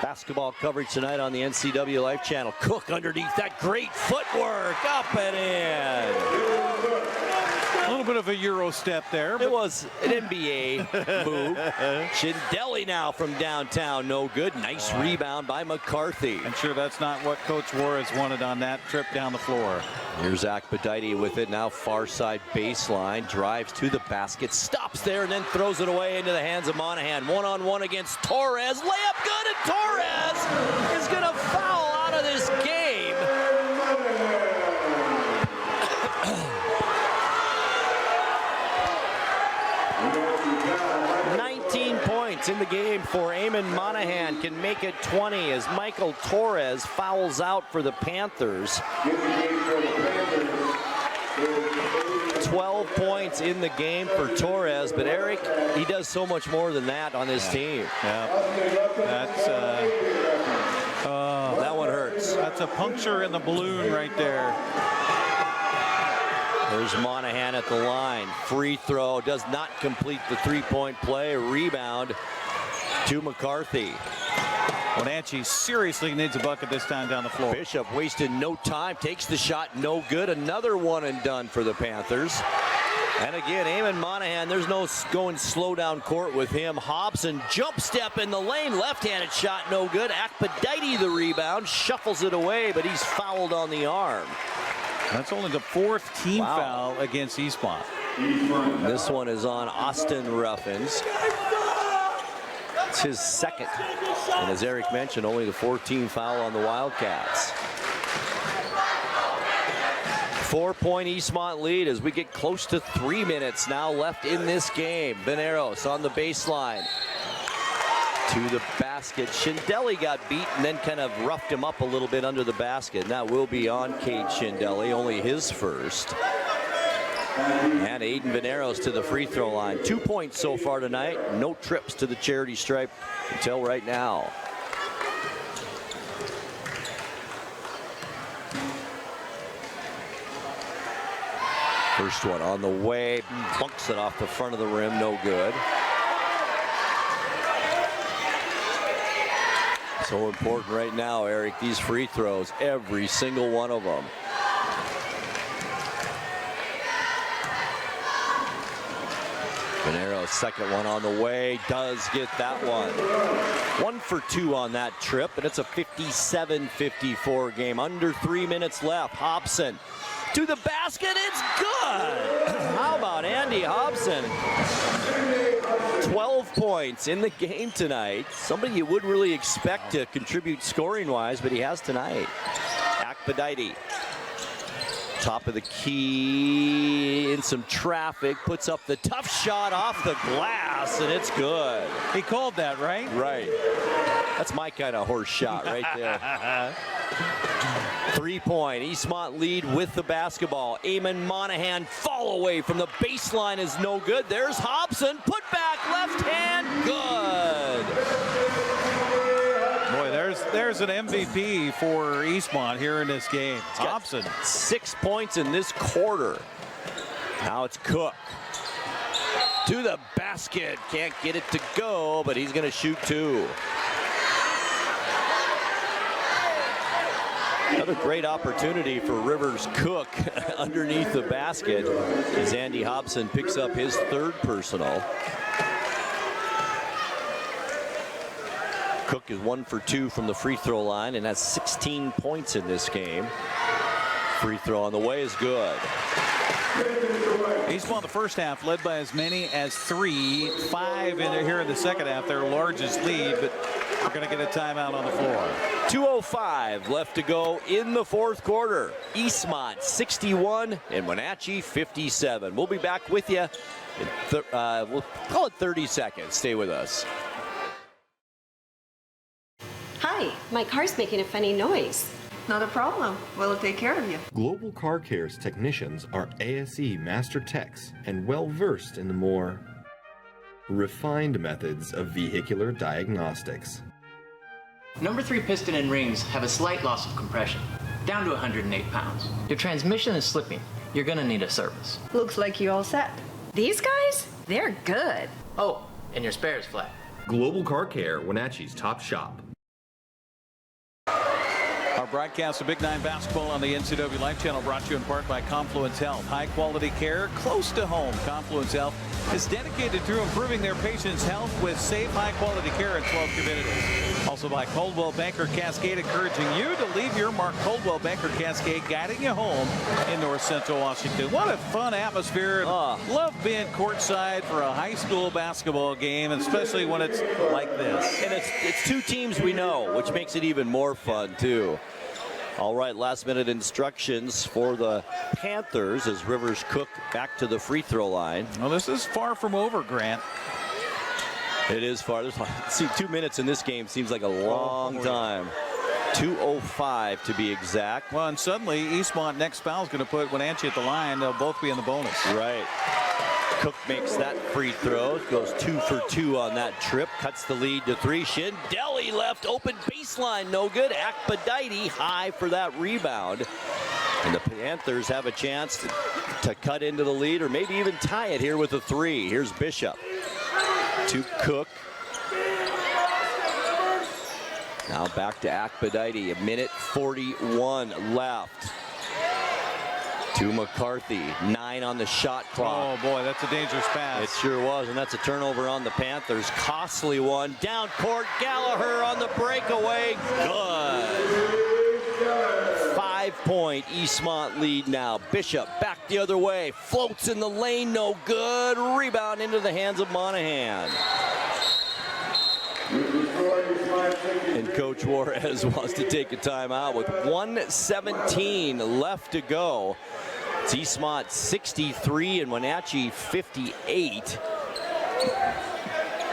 basketball coverage tonight on the NCWLIFE Channel. Cook underneath that, great footwork, up and in. A little bit of a Euro step there. It was an NBA move. Shindelli now from downtown, no good. Nice rebound by McCarthy. I'm sure that's not what Coach Juarez wanted on that trip down the floor. Here's Akbadite with it now, far side baseline, drives to the basket, stops there, and then throws it away into the hands of Monahan. 1-on-1 against Torres. Layup good, and Torres is going to foul out of this game. 19 points in the game for Eamon Monahan, can make it 20 as Michael Torres fouls out for the Panthers. 12 points in the game for Torres, but Eric, he does so much more than that on this team. Yeah, that's that one hurts. That's a puncture in the balloon right there. There's Monahan at the line. Free throw, does not complete the 3-point play. Rebound to McCarthy. Wenatchee seriously needs a bucket this time down the floor. Bishop wasted no time, takes the shot, no good. Another 1 and done for the Panthers. And again, Eamon Monahan, there's no going slow down court with him. Hobson, jump step in the lane, left-handed shot, no good. Akbadite the rebound, shuffles it away, but he's fouled on the arm. That's only the 4th team foul against Eastmont. This one is on Austin Ruffins. It's his 2nd. And as Eric mentioned, only the 14th foul on the Wildcats. 4-point Eastmont lead as we get close to 3 minutes now left in this game. Veneros on the baseline. To the basket. Shindelli got beat and then kind of roughed him up a little bit under the basket. And that will be on Cade Shindelli, only his first. And Aiden Veneros to the free throw line. 2 points so far tonight. No trips to the charity stripe until right now. First one on the way. Bunks it off the front of the rim. No good. So important right now, Eric, these free throws, every single one of them. Venero's 2nd one on the way, does get that one. 1 for 2 on that trip, and it's a 57-54 game. Under 3 minutes left. Hobson to the basket, it's good. How about Andy Hobson? 12 points in the game tonight. Somebody you wouldn't really expect to contribute scoring-wise, but he has tonight. Akbadite, top of the key, in some traffic, puts up the tough shot off the glass, and it's good. He called that, right? Right. That's my kind of horse shot right there. 3-point, Eastmont lead with the basketball. Eamon Monahan, fall away from the baseline is no good. There's Hobson, put back, left hand, good. Boy, there's an MVP for Eastmont here in this game. Hobson. 6 points in this quarter. Now it's Cook. To the basket, can't get it to go, but he's gonna shoot 2. Another great opportunity for Rivers Cook underneath the basket as Andy Hobson picks up his third personal. Cook is 1 for 2 from the free throw line and has 16 points in this game. Free throw on the way is good. Eastmont the first half led by as many as 3, 5 here in the second half, their largest lead, but we're going to get a timeout on the floor. 2:05 left to go in the fourth quarter. Eastmont 61 and Wenatchee 57. We'll be back with you in we'll call it 30 seconds. Stay with us. Hi, my car's making a funny noise. Not a problem. We'll take care of you. Global Car Care's technicians are ASE Master Techs and well versed in the more refined methods of vehicular diagnostics. Number 3 piston and rings have a slight loss of compression, down to 108 pounds. Your transmission is slipping. You're gonna need a service. Looks like you all set. These guys? They're good. Oh, and your spare is flat. Global Car Care, Wenatchee's top shop. Our broadcast of Big 9 basketball on the NCWLIFE Channel brought to you in part by Confluence Health. High quality care close to home. Confluence Health is dedicated to improving their patients' health with safe, high quality care in 12 communities. Also by Coldwell Banker Cascade, encouraging you to leave your mark. Coldwell Banker Cascade guiding you home in North Central Washington. What a fun atmosphere. Love being courtside for a high school basketball game, especially when it's like this. And it's two teams we know, which makes it even more fun too. All right, last minute instructions for the Panthers as Rivers Cook back to the free throw line. Well, this is far from over, Grant. It is far. See, 2 minutes in this game seems like a long time. 2:05 to be exact. Well, and suddenly Eastmont next foul is going to put Wenatchee at the line. They'll both be in the bonus. Right. Cook makes that free throw. Goes 2 for 2 on that trip. Cuts the lead to 3. Shindeli left open baseline. No good. Akbadite high for that rebound. And the Panthers have a chance to cut into the lead or maybe even tie it here with a 3. Here's Bishop to Cook. Now back to Akbadite. 1:41 left. To McCarthy. 9 on the shot clock. Oh boy, that's a dangerous pass. It sure was, and that's a turnover on the Panthers. Costly one. Down court, Gallagher on the breakaway. Good. 5-point Eastmont lead now. Bishop back the other way. Floats in the lane, no good. Rebound into the hands of Monahan. And Coach Juarez wants to take a timeout with 1:17 left to go. It's Eastmont 63 and Wenatchee 58.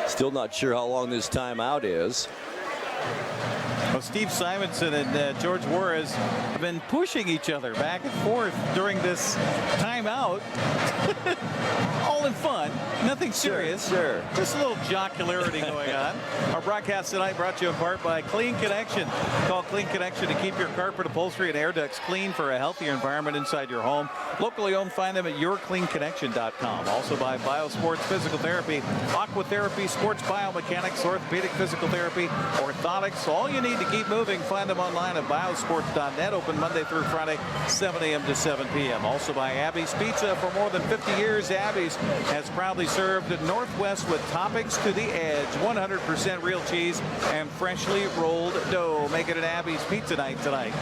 Still not sure how long this timeout is. Well, Steve Simonson and George Juarez have been pushing each other back and forth during this timeout. All in fun, nothing serious. Sure. Just a little jocularity going on. Our broadcast tonight brought to you in part by Clean Connection. Call Clean Connection to keep your carpet, upholstery, and air ducts clean for a healthier environment inside your home. Locally owned, find them at yourcleanconnection.com. Also by Biosports Physical Therapy, Aquatherapy, Sports Biomechanics, Orthopedic Physical Therapy, Orthotics. All you need to keep moving. Find them online at biosports.net. Open Monday through Friday, 7 a.m. to 7 p.m. Also by Abby's Pizza. For more than 50 years, Abby's has proudly served Northwest with toppings to the edge. 100% real cheese and freshly rolled dough. Make it an Abby's Pizza night tonight.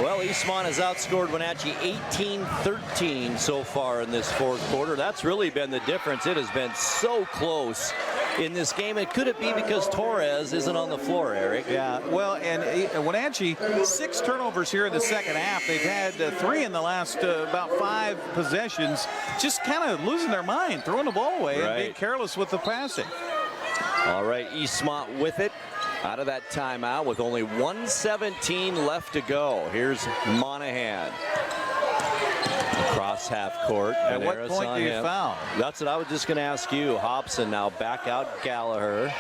Well, Eastmont has outscored Wenatchee 18-13 so far in this fourth quarter. That's really been the difference. It has been so close in this game. And could it be because Torres isn't on the floor, Eric? Yeah, well, and Wenatchee, 6 turnovers here in the second half. They've had 3 in the last about 5 possessions. Just kind of losing their mind, throwing the ball away and being careless with the passing. All right, Eastmont with it out of that timeout with only 1:17 left to go. Here's Monahan. Across half court. At what point do you foul? That's what I was just going to ask you. Hobson now back out Gallagher.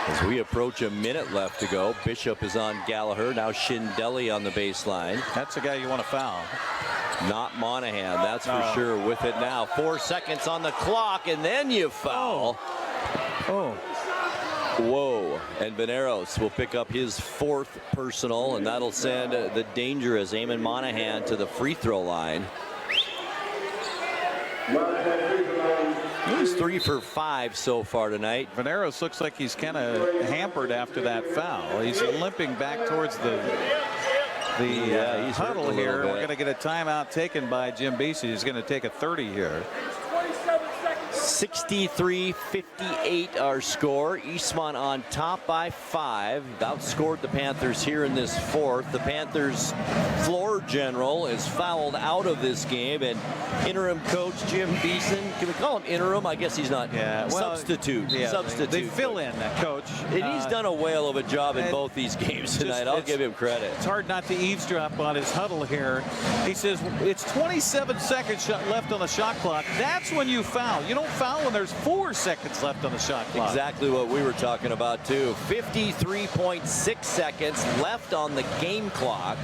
As we approach a minute left to go, Bishop is on Gallagher. Now Shindeli on the baseline. That's the guy you want to foul. Not Monahan, that's for sure. With it now, 4 seconds on the clock, and then you foul. Oh. Whoa. go. And Veneros will pick up his 4th personal, and that'll send the dangerous Eamon Monahan to the free throw line. He's 3 for 5 so far tonight. Veneros looks like he's kind of hampered after that foul. He's limping back towards the huddle here. We're going to get a timeout taken by Jim Beasy. He's going to take a 30 here. 63-58 our score. Eastmont on top by 5. Outscored the Panthers here in this 4th. The Panthers floor general is fouled out of this game, and interim coach Jim Beeson, can we call him interim? I guess he's not. Substitute. Substitute. They fill in that coach. And he's done a whale of a job in both these games tonight. I'll give him credit. It's hard not to eavesdrop on his huddle here. He says it's 27 seconds left on the shot clock. That's when you foul. You don't foul when there's 4 seconds left on the shot clock. Exactly what we were talking about too. 53.6 seconds left on the game clock.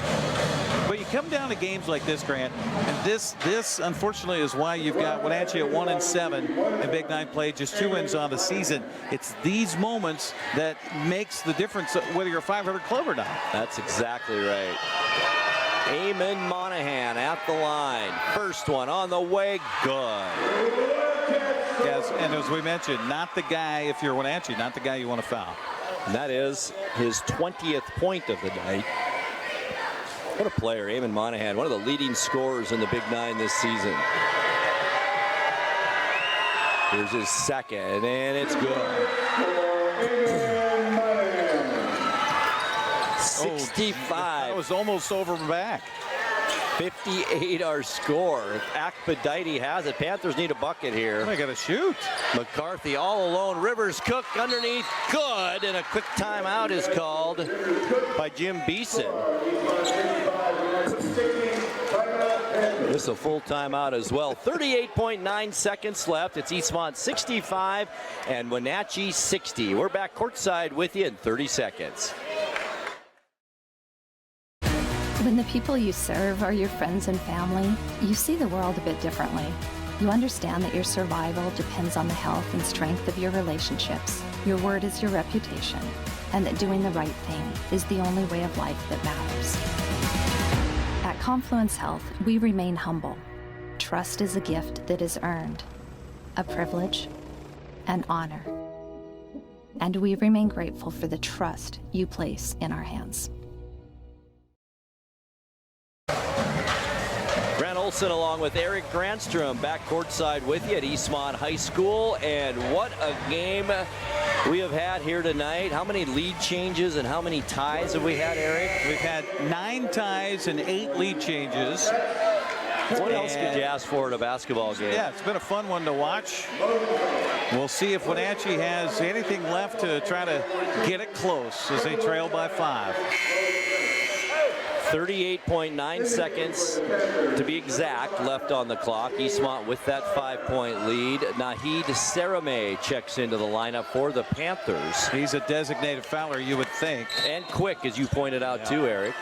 But you come down to games like this, Grant, and this unfortunately is why you've got Wenatchee at 1-7 and Big 9 played just 2 wins on the season. It's these moments that makes the difference whether you're a 500 club or not. That's exactly right. Eamon Monahan at the line. First one on the way, good. Yes, and as we mentioned, not the guy, if you're Wenatchee, not the guy you want to foul. And that is his 20th point of the night. What a player, Eamon Monahan, one of the leading scorers in the Big 9 this season. Here's his second, and it's good. 65. That was almost over back. 58 our score. Akbadite has it. Panthers need a bucket here. They got to shoot. McCarthy all alone. Rivers Cook underneath. Good. And a quick timeout is called by Jim Beeson. This is a full timeout as well. 38.9 seconds left. It's Eastmont 65 and Wenatchee 60. We're back courtside with you in 30 seconds. When the people you serve are your friends and family, you see the world a bit differently. You understand that your survival depends on the health and strength of your relationships. Your word is your reputation, and that doing the right thing is the only way of life that matters. At Confluence Health, we remain humble. Trust is a gift that is earned, a privilege, an honor. And we remain grateful for the trust you place in our hands. Grant Olson along with Eric Granstrom back courtside with you at Eastmont High School. And what a game we have had here tonight. How many lead changes and how many ties have we had, Eric? We've had 9 ties and 8 lead changes. What else could you ask for in a basketball game? Yeah, it's been a fun one to watch. We'll see if Wenatchee has anything left to try to get it close as they trail by 5. 38.9 seconds to be exact left on the clock. Eastmont with that 5-point lead. Nahid Sarame checks into the lineup for the Panthers. He's a designated fouler, you would think. And quick, as you pointed out too, Eric.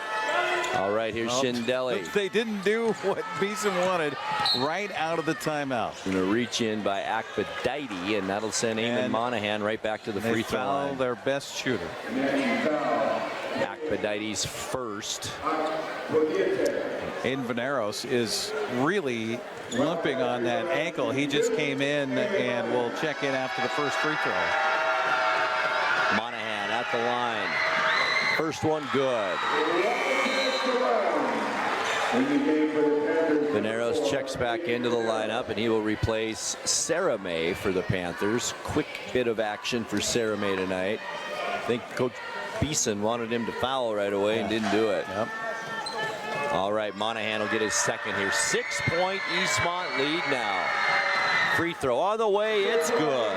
All right, here's Shindeli. They didn't do what Beeson wanted right out of the timeout. Going to reach in by Akbadite, and that'll send Eamon Monahan right back to the free throw line. Their best shooter. Akbadite's first. Aiden Veneros is really limping on that ankle. He just came in and will check in after the first free throw. Monahan at the line. First one good. Veneros checks back into the lineup, and he will replace Sarame for the Panthers. Quick bit of action for Sarame tonight. I think Coach Beeson wanted him to foul right away and didn't do it. Yep. All right, Monahan will get his second here. 6-point Eastmont lead now. Free throw on the way, it's good.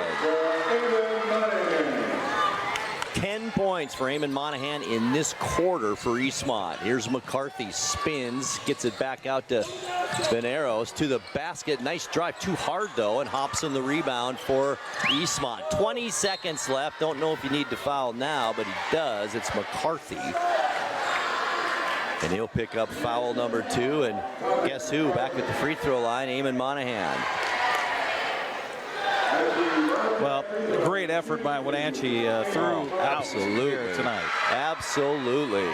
10 points for Eamon Monahan in this quarter for Eastmont. Here's McCarthy, spins, gets it back out to Veneros to the basket. Nice drive, too hard though, and Hobson the rebound for Eastmont. 20 seconds left. Don't know if you need to foul now, but he does. It's McCarthy. And he'll pick up foul number 2, and guess who? Back at the free throw line, Eamon Monahan. Well, Well, great effort by Wenatchee throughout tonight. Absolutely.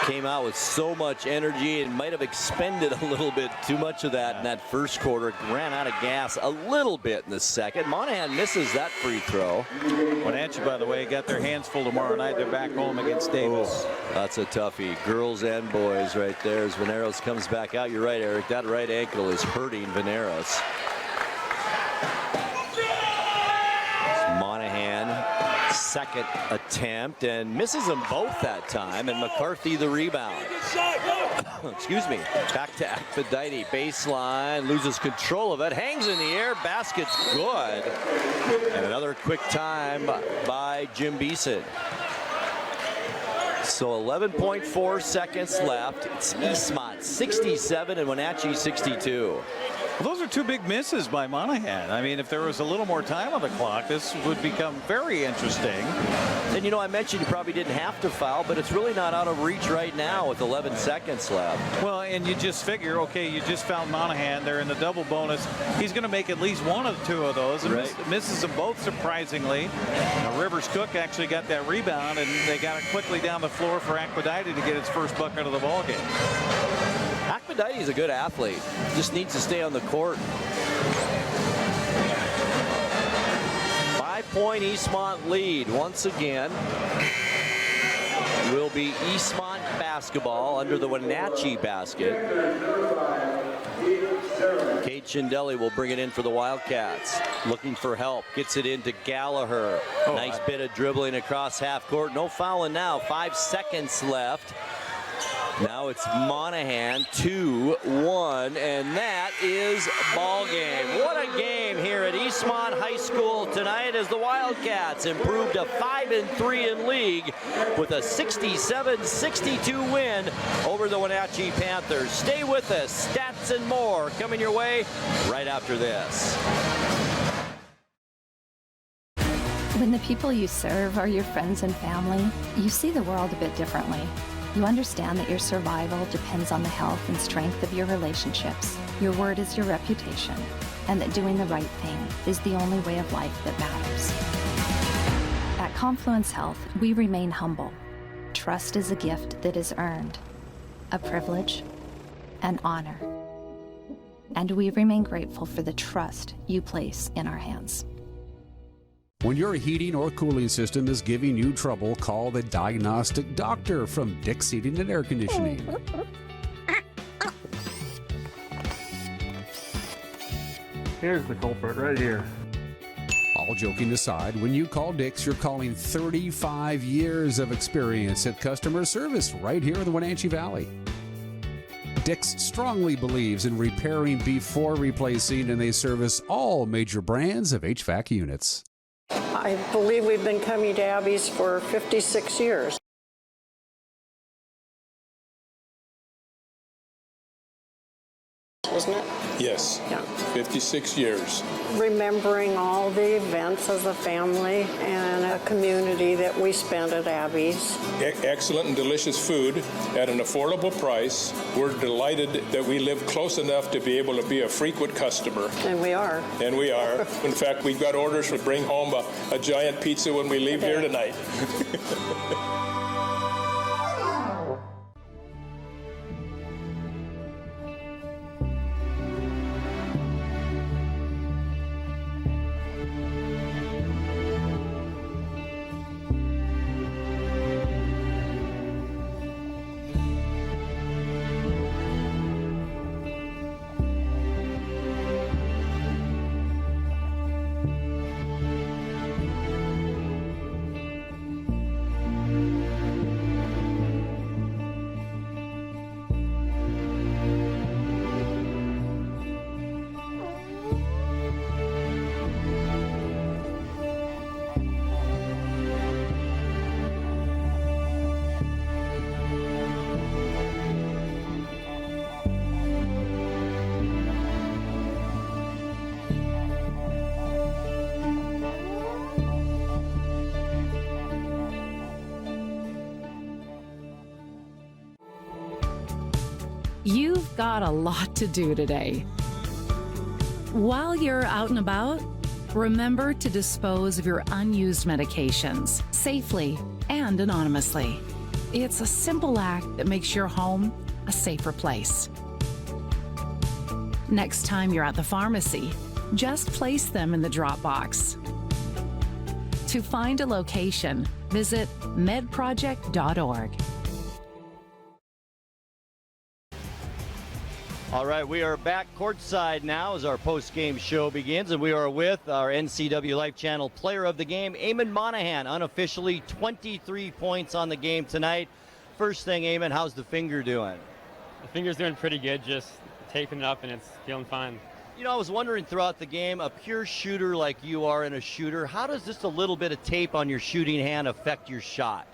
Came out with so much energy and might have expended a little bit too much of that in that first quarter. Ran out of gas a little bit in the second. Monahan misses that free throw. Wenatchee, by the way, got their hands full tomorrow night. They're back home against Davis. Oh, that's a toughie. Girls and boys right there as Veneros comes back out. You're right, Eric. That right ankle is hurting Veneros. Monahan, second attempt, and misses them both that time, and McCarthy the rebound. Excuse me. Back to Aphrodite. Baseline, loses control of it, hangs in the air, basket's good. And another quick time by Jim Beeson. So 11.4 seconds left. It's Eastmont 67 and Wenatchee 62. Well, those are two big misses by Monahan. I mean, if there was a little more time on the clock, this would become very interesting. And, you know, I mentioned you probably didn't have to foul, but it's really not out of reach right now with 11 seconds left. Well, and you just figure, okay, you just found Monahan. They're in the double bonus. He's going to make at least one of two of those, and misses them both, surprisingly. Now, Rivers Cook actually got that rebound, and they got it quickly down the floor for Aphrodite to get his first bucket of the ball game. Aphrodite is a good athlete. Just needs to stay on the court. 5-point Eastmont lead once again. Will be Eastmont basketball under the Wenatchee basket. Kate Chindelli will bring it in for the Wildcats. Looking for help. Gets it into Gallagher. Nice bit of dribbling across half court. No fouling now. 5 seconds left. Now it's Monahan, 2-1, and that is ball game. What a game here at Eastmont High School tonight as the Wildcats improved to 5-3 in league with a 67-62 win over the Wenatchee Panthers. Stay with us. Stats and more coming your way right after this. When the people you serve are your friends and family, you see the world a bit differently. You understand that your survival depends on the health and strength of your relationships. Your word is your reputation, and that doing the right thing is the only way of life that matters. At Confluence Health, we remain humble. Trust is a gift that is earned, a privilege, an honor. And we remain grateful for the trust you place in our hands. When your heating or cooling system is giving you trouble, call the diagnostic doctor from Dick's Heating and Air Conditioning. Here's the culprit right here. All joking aside, when you call Dick's, you're calling 35 years of experience at customer service right here in the Wenatchee Valley. Dick's strongly believes in repairing before replacing, and they service all major brands of HVAC units. I believe we've been coming to Abby's for 56 years. Isn't it? Yes. Yeah. 56 years. Remembering all the events as a family and a community that we spent at Abby's. Excellent and delicious food at an affordable price. We're delighted that we live close enough to be able to be a frequent customer. And we are. And we are. In fact, we've got orders to bring home a giant pizza when we leave here tonight. You've got a lot to do today. While you're out and about, Remember to dispose of your unused medications safely and anonymously. It's a simple act that makes your home a safer place. Next time you're at the pharmacy, just place them in the drop box. To find a location, visit medproject.org. All right, we are back courtside now as our post-game show begins, and we are with our NCWLIFE Channel Player of the Game, Eamon Monahan, unofficially 23 points on the game tonight. First thing, Eamon, how's the finger doing? The finger's doing pretty good, just taping it up, and it's feeling fine. You know, I was wondering throughout the game, a pure shooter like you are and a shooter, how does just a little bit of tape on your shooting hand affect your shot?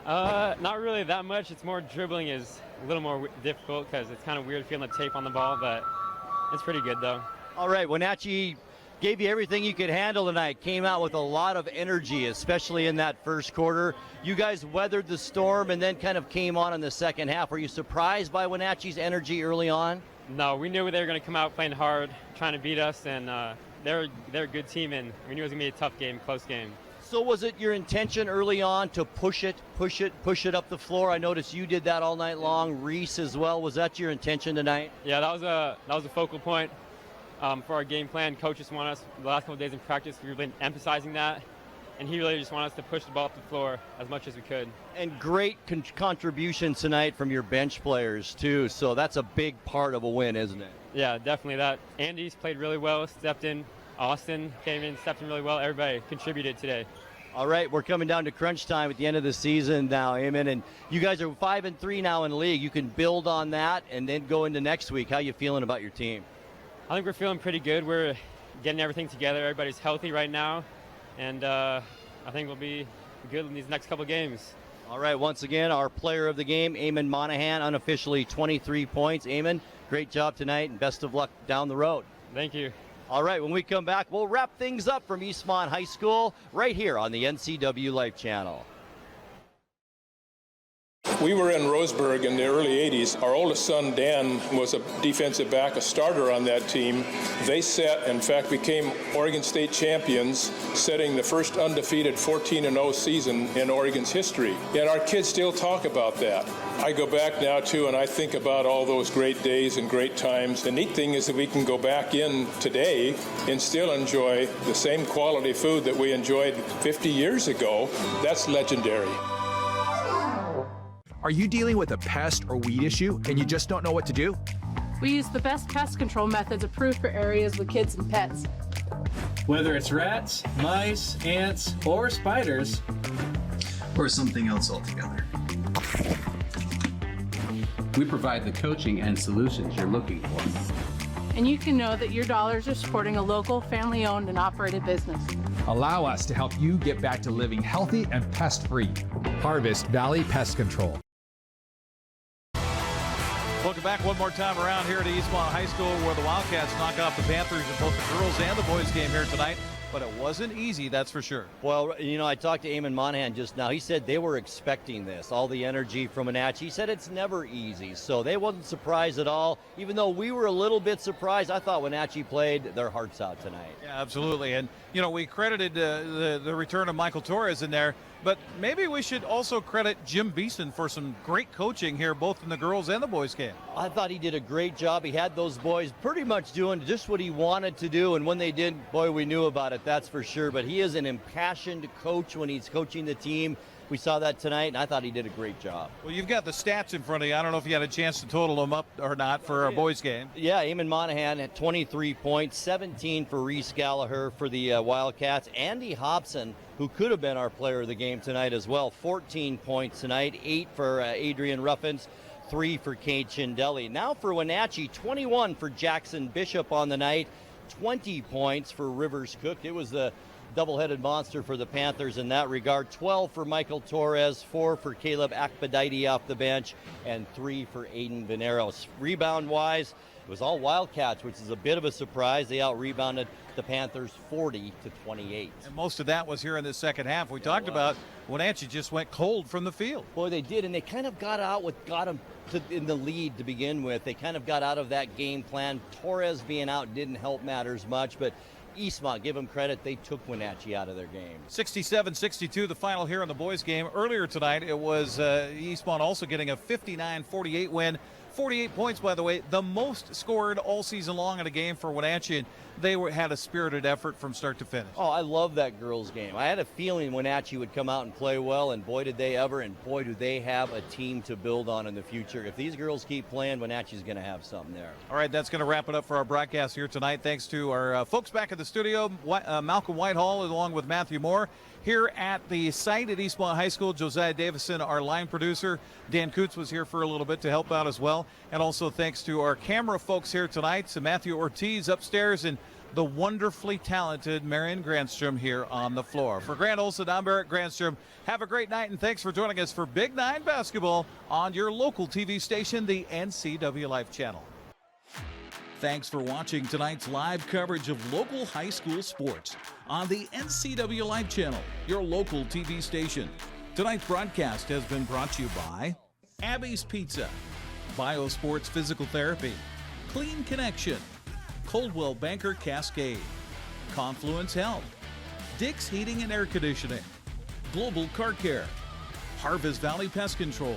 Not really that much. It's more dribbling is a little more difficult because it's kind of weird feeling the tape on the ball, but it's pretty good though. All right, Wenatchee gave you everything you could handle tonight, came out with a lot of energy, especially in that first quarter. You guys weathered the storm and then kind of came on in the second half. Were you surprised by Wenatchee's energy early on? No, we knew they were going to come out playing hard, trying to beat us, and they're a good team, and we knew it was going to be a tough game, close game. So was it your intention early on to push it up the floor? I noticed you did that all night long. Reese as well. Was that your intention tonight? Yeah, that was a focal point for our game plan. Coaches want us the last couple of days in practice. We've been emphasizing that, and he really just wanted us to push the ball up the floor as much as we could. And great contribution tonight from your bench players too. So that's a big part of a win, isn't it? Yeah, definitely that. Andy's played really well, stepped in. Austin came in, stepped in really well. Everybody contributed today. All right, we're coming down to crunch time at the end of the season now, Eamon, and you guys are 5-3 now in the league. You can build on that and then go into next week. How you feeling about your team? I think we're feeling pretty good. We're getting everything together. Everybody's healthy right now, and I think we'll be good in these next couple games. All right, once again, our player of the game, Eamon Monahan, unofficially 23 points. Eamon, great job tonight, and best of luck down the road. Thank you. All right, when we come back, we'll wrap things up from Eastmont High School right here on the NCWLIFE Channel. We were in Roseburg in the early 80s. Our oldest son, Dan, was a defensive back, a starter on that team. They set, in fact, became Oregon State champions, setting the first undefeated 14-0 season in Oregon's history. And our kids still talk about that. I go back now, too, and I think about all those great days and great times. The neat thing is that we can go back in today and still enjoy the same quality food that we enjoyed 50 years ago. That's legendary. Are you dealing with a pest or weed issue and you just don't know what to do? We use the best pest control methods approved for areas with kids and pets. Whether it's rats, mice, ants, or spiders, or something else altogether, we provide the coaching and solutions you're looking for. And you can know that your dollars are supporting a local, family-owned and operated business. Allow us to help you get back to living healthy and pest-free. Harvest Valley Pest Control. Welcome back one more time around here at Eastmont High School, where the Wildcats knock off the Panthers in both the girls and the boys game here tonight. But it wasn't easy, that's for sure. Well, you know, I talked to Eamon Monahan just now. He said they were expecting this, all the energy from Wenatchee. He said it's never easy, so they wasn't surprised at all. Even though we were a little bit surprised, I thought Wenatchee played their hearts out tonight. Yeah, absolutely. And, you know, we credited the return of Michael Torres in there, but maybe we should also credit Jim Beeson for some great coaching here, both in the girls and the boys game. I thought he did a great job. He had those boys pretty much doing just what he wanted to do, and when they did, boy, we knew about it, that's for sure. But he is an impassioned coach when he's coaching the team. We saw that tonight, and I thought he did a great job. Well, you've got the stats in front of you. I don't know if you had a chance to total them up or not for our boys game. Yeah, Eamon Monahan had 23 points, 17 for Reese Gallagher for the Wildcats. Andy Hobson, who could have been our player of the game tonight as well, 14 points tonight, 8 for Adrian Ruffins, 3 for Kate Chindelli. Now for Wenatchee, 21 for Jackson Bishop on the night, 20 points for Rivers Cook. It was the double-headed monster for the Panthers in that regard. 12 for Michael Torres, 4 for Caleb Akbadaiti off the bench, and 3 for Aiden Veneros. Rebound-wise, it was all Wildcats, which is a bit of a surprise. They out-rebounded the Panthers 40-28. And most of that was here in the second half. We talked about Wenatchee just went cold from the field. Boy, they did, and they kind of got them in the lead to begin with. They kind of got out of that game plan. Torres being out didn't help matters much, but Eastmont, give them credit, they took Wenatchee out of their game. 67-62 the final here in the boys game. Earlier tonight it was Eastmont also getting a 59-48 win. 48 points, by the way, the most scored all season long in a game for Wenatchee, and they had a spirited effort from start to finish. Oh, I love that girls' game. I had a feeling Wenatchee would come out and play well, and boy did they ever, and boy do they have a team to build on in the future. If these girls keep playing, Wenatchee's going to have something there. All right, that's going to wrap it up for our broadcast here tonight. Thanks to our folks back at the studio, Malcolm Whitehall along with Matthew Moore. Here at the site at Eastmont High School, Josiah Davison, our line producer. Dan Coots was here for a little bit to help out as well. And also thanks to our camera folks here tonight, so Matthew Ortiz upstairs and the wonderfully talented Marion Granstrom here on the floor. For Grant Olson, I'm Eric Granstrom. Have a great night, and thanks for joining us for Big 9 basketball on your local TV station, the NCWLIFE Channel. Thanks for watching tonight's live coverage of local high school sports on the NCWLIFE Channel, your local TV station. Tonight's broadcast has been brought to you by Abby's Pizza, Biosports Physical Therapy, Clean Connection, Coldwell Banker Cascade, Confluence Health, Dick's Heating and Air Conditioning, Global Car Care, Harvest Valley Pest Control,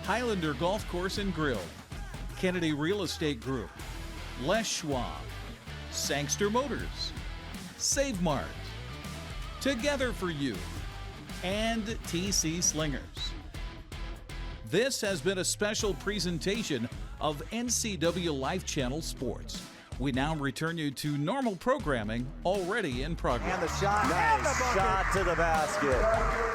Highlander Golf Course and Grill, Kennedy Real Estate Group, Les Schwab, Sangster Motors, Save Mart, Together for You, and TC Slingers. This has been a special presentation of NCWLIFE Channel Sports. We now return you to normal programming already in progress. And the shot, nice shot to the basket.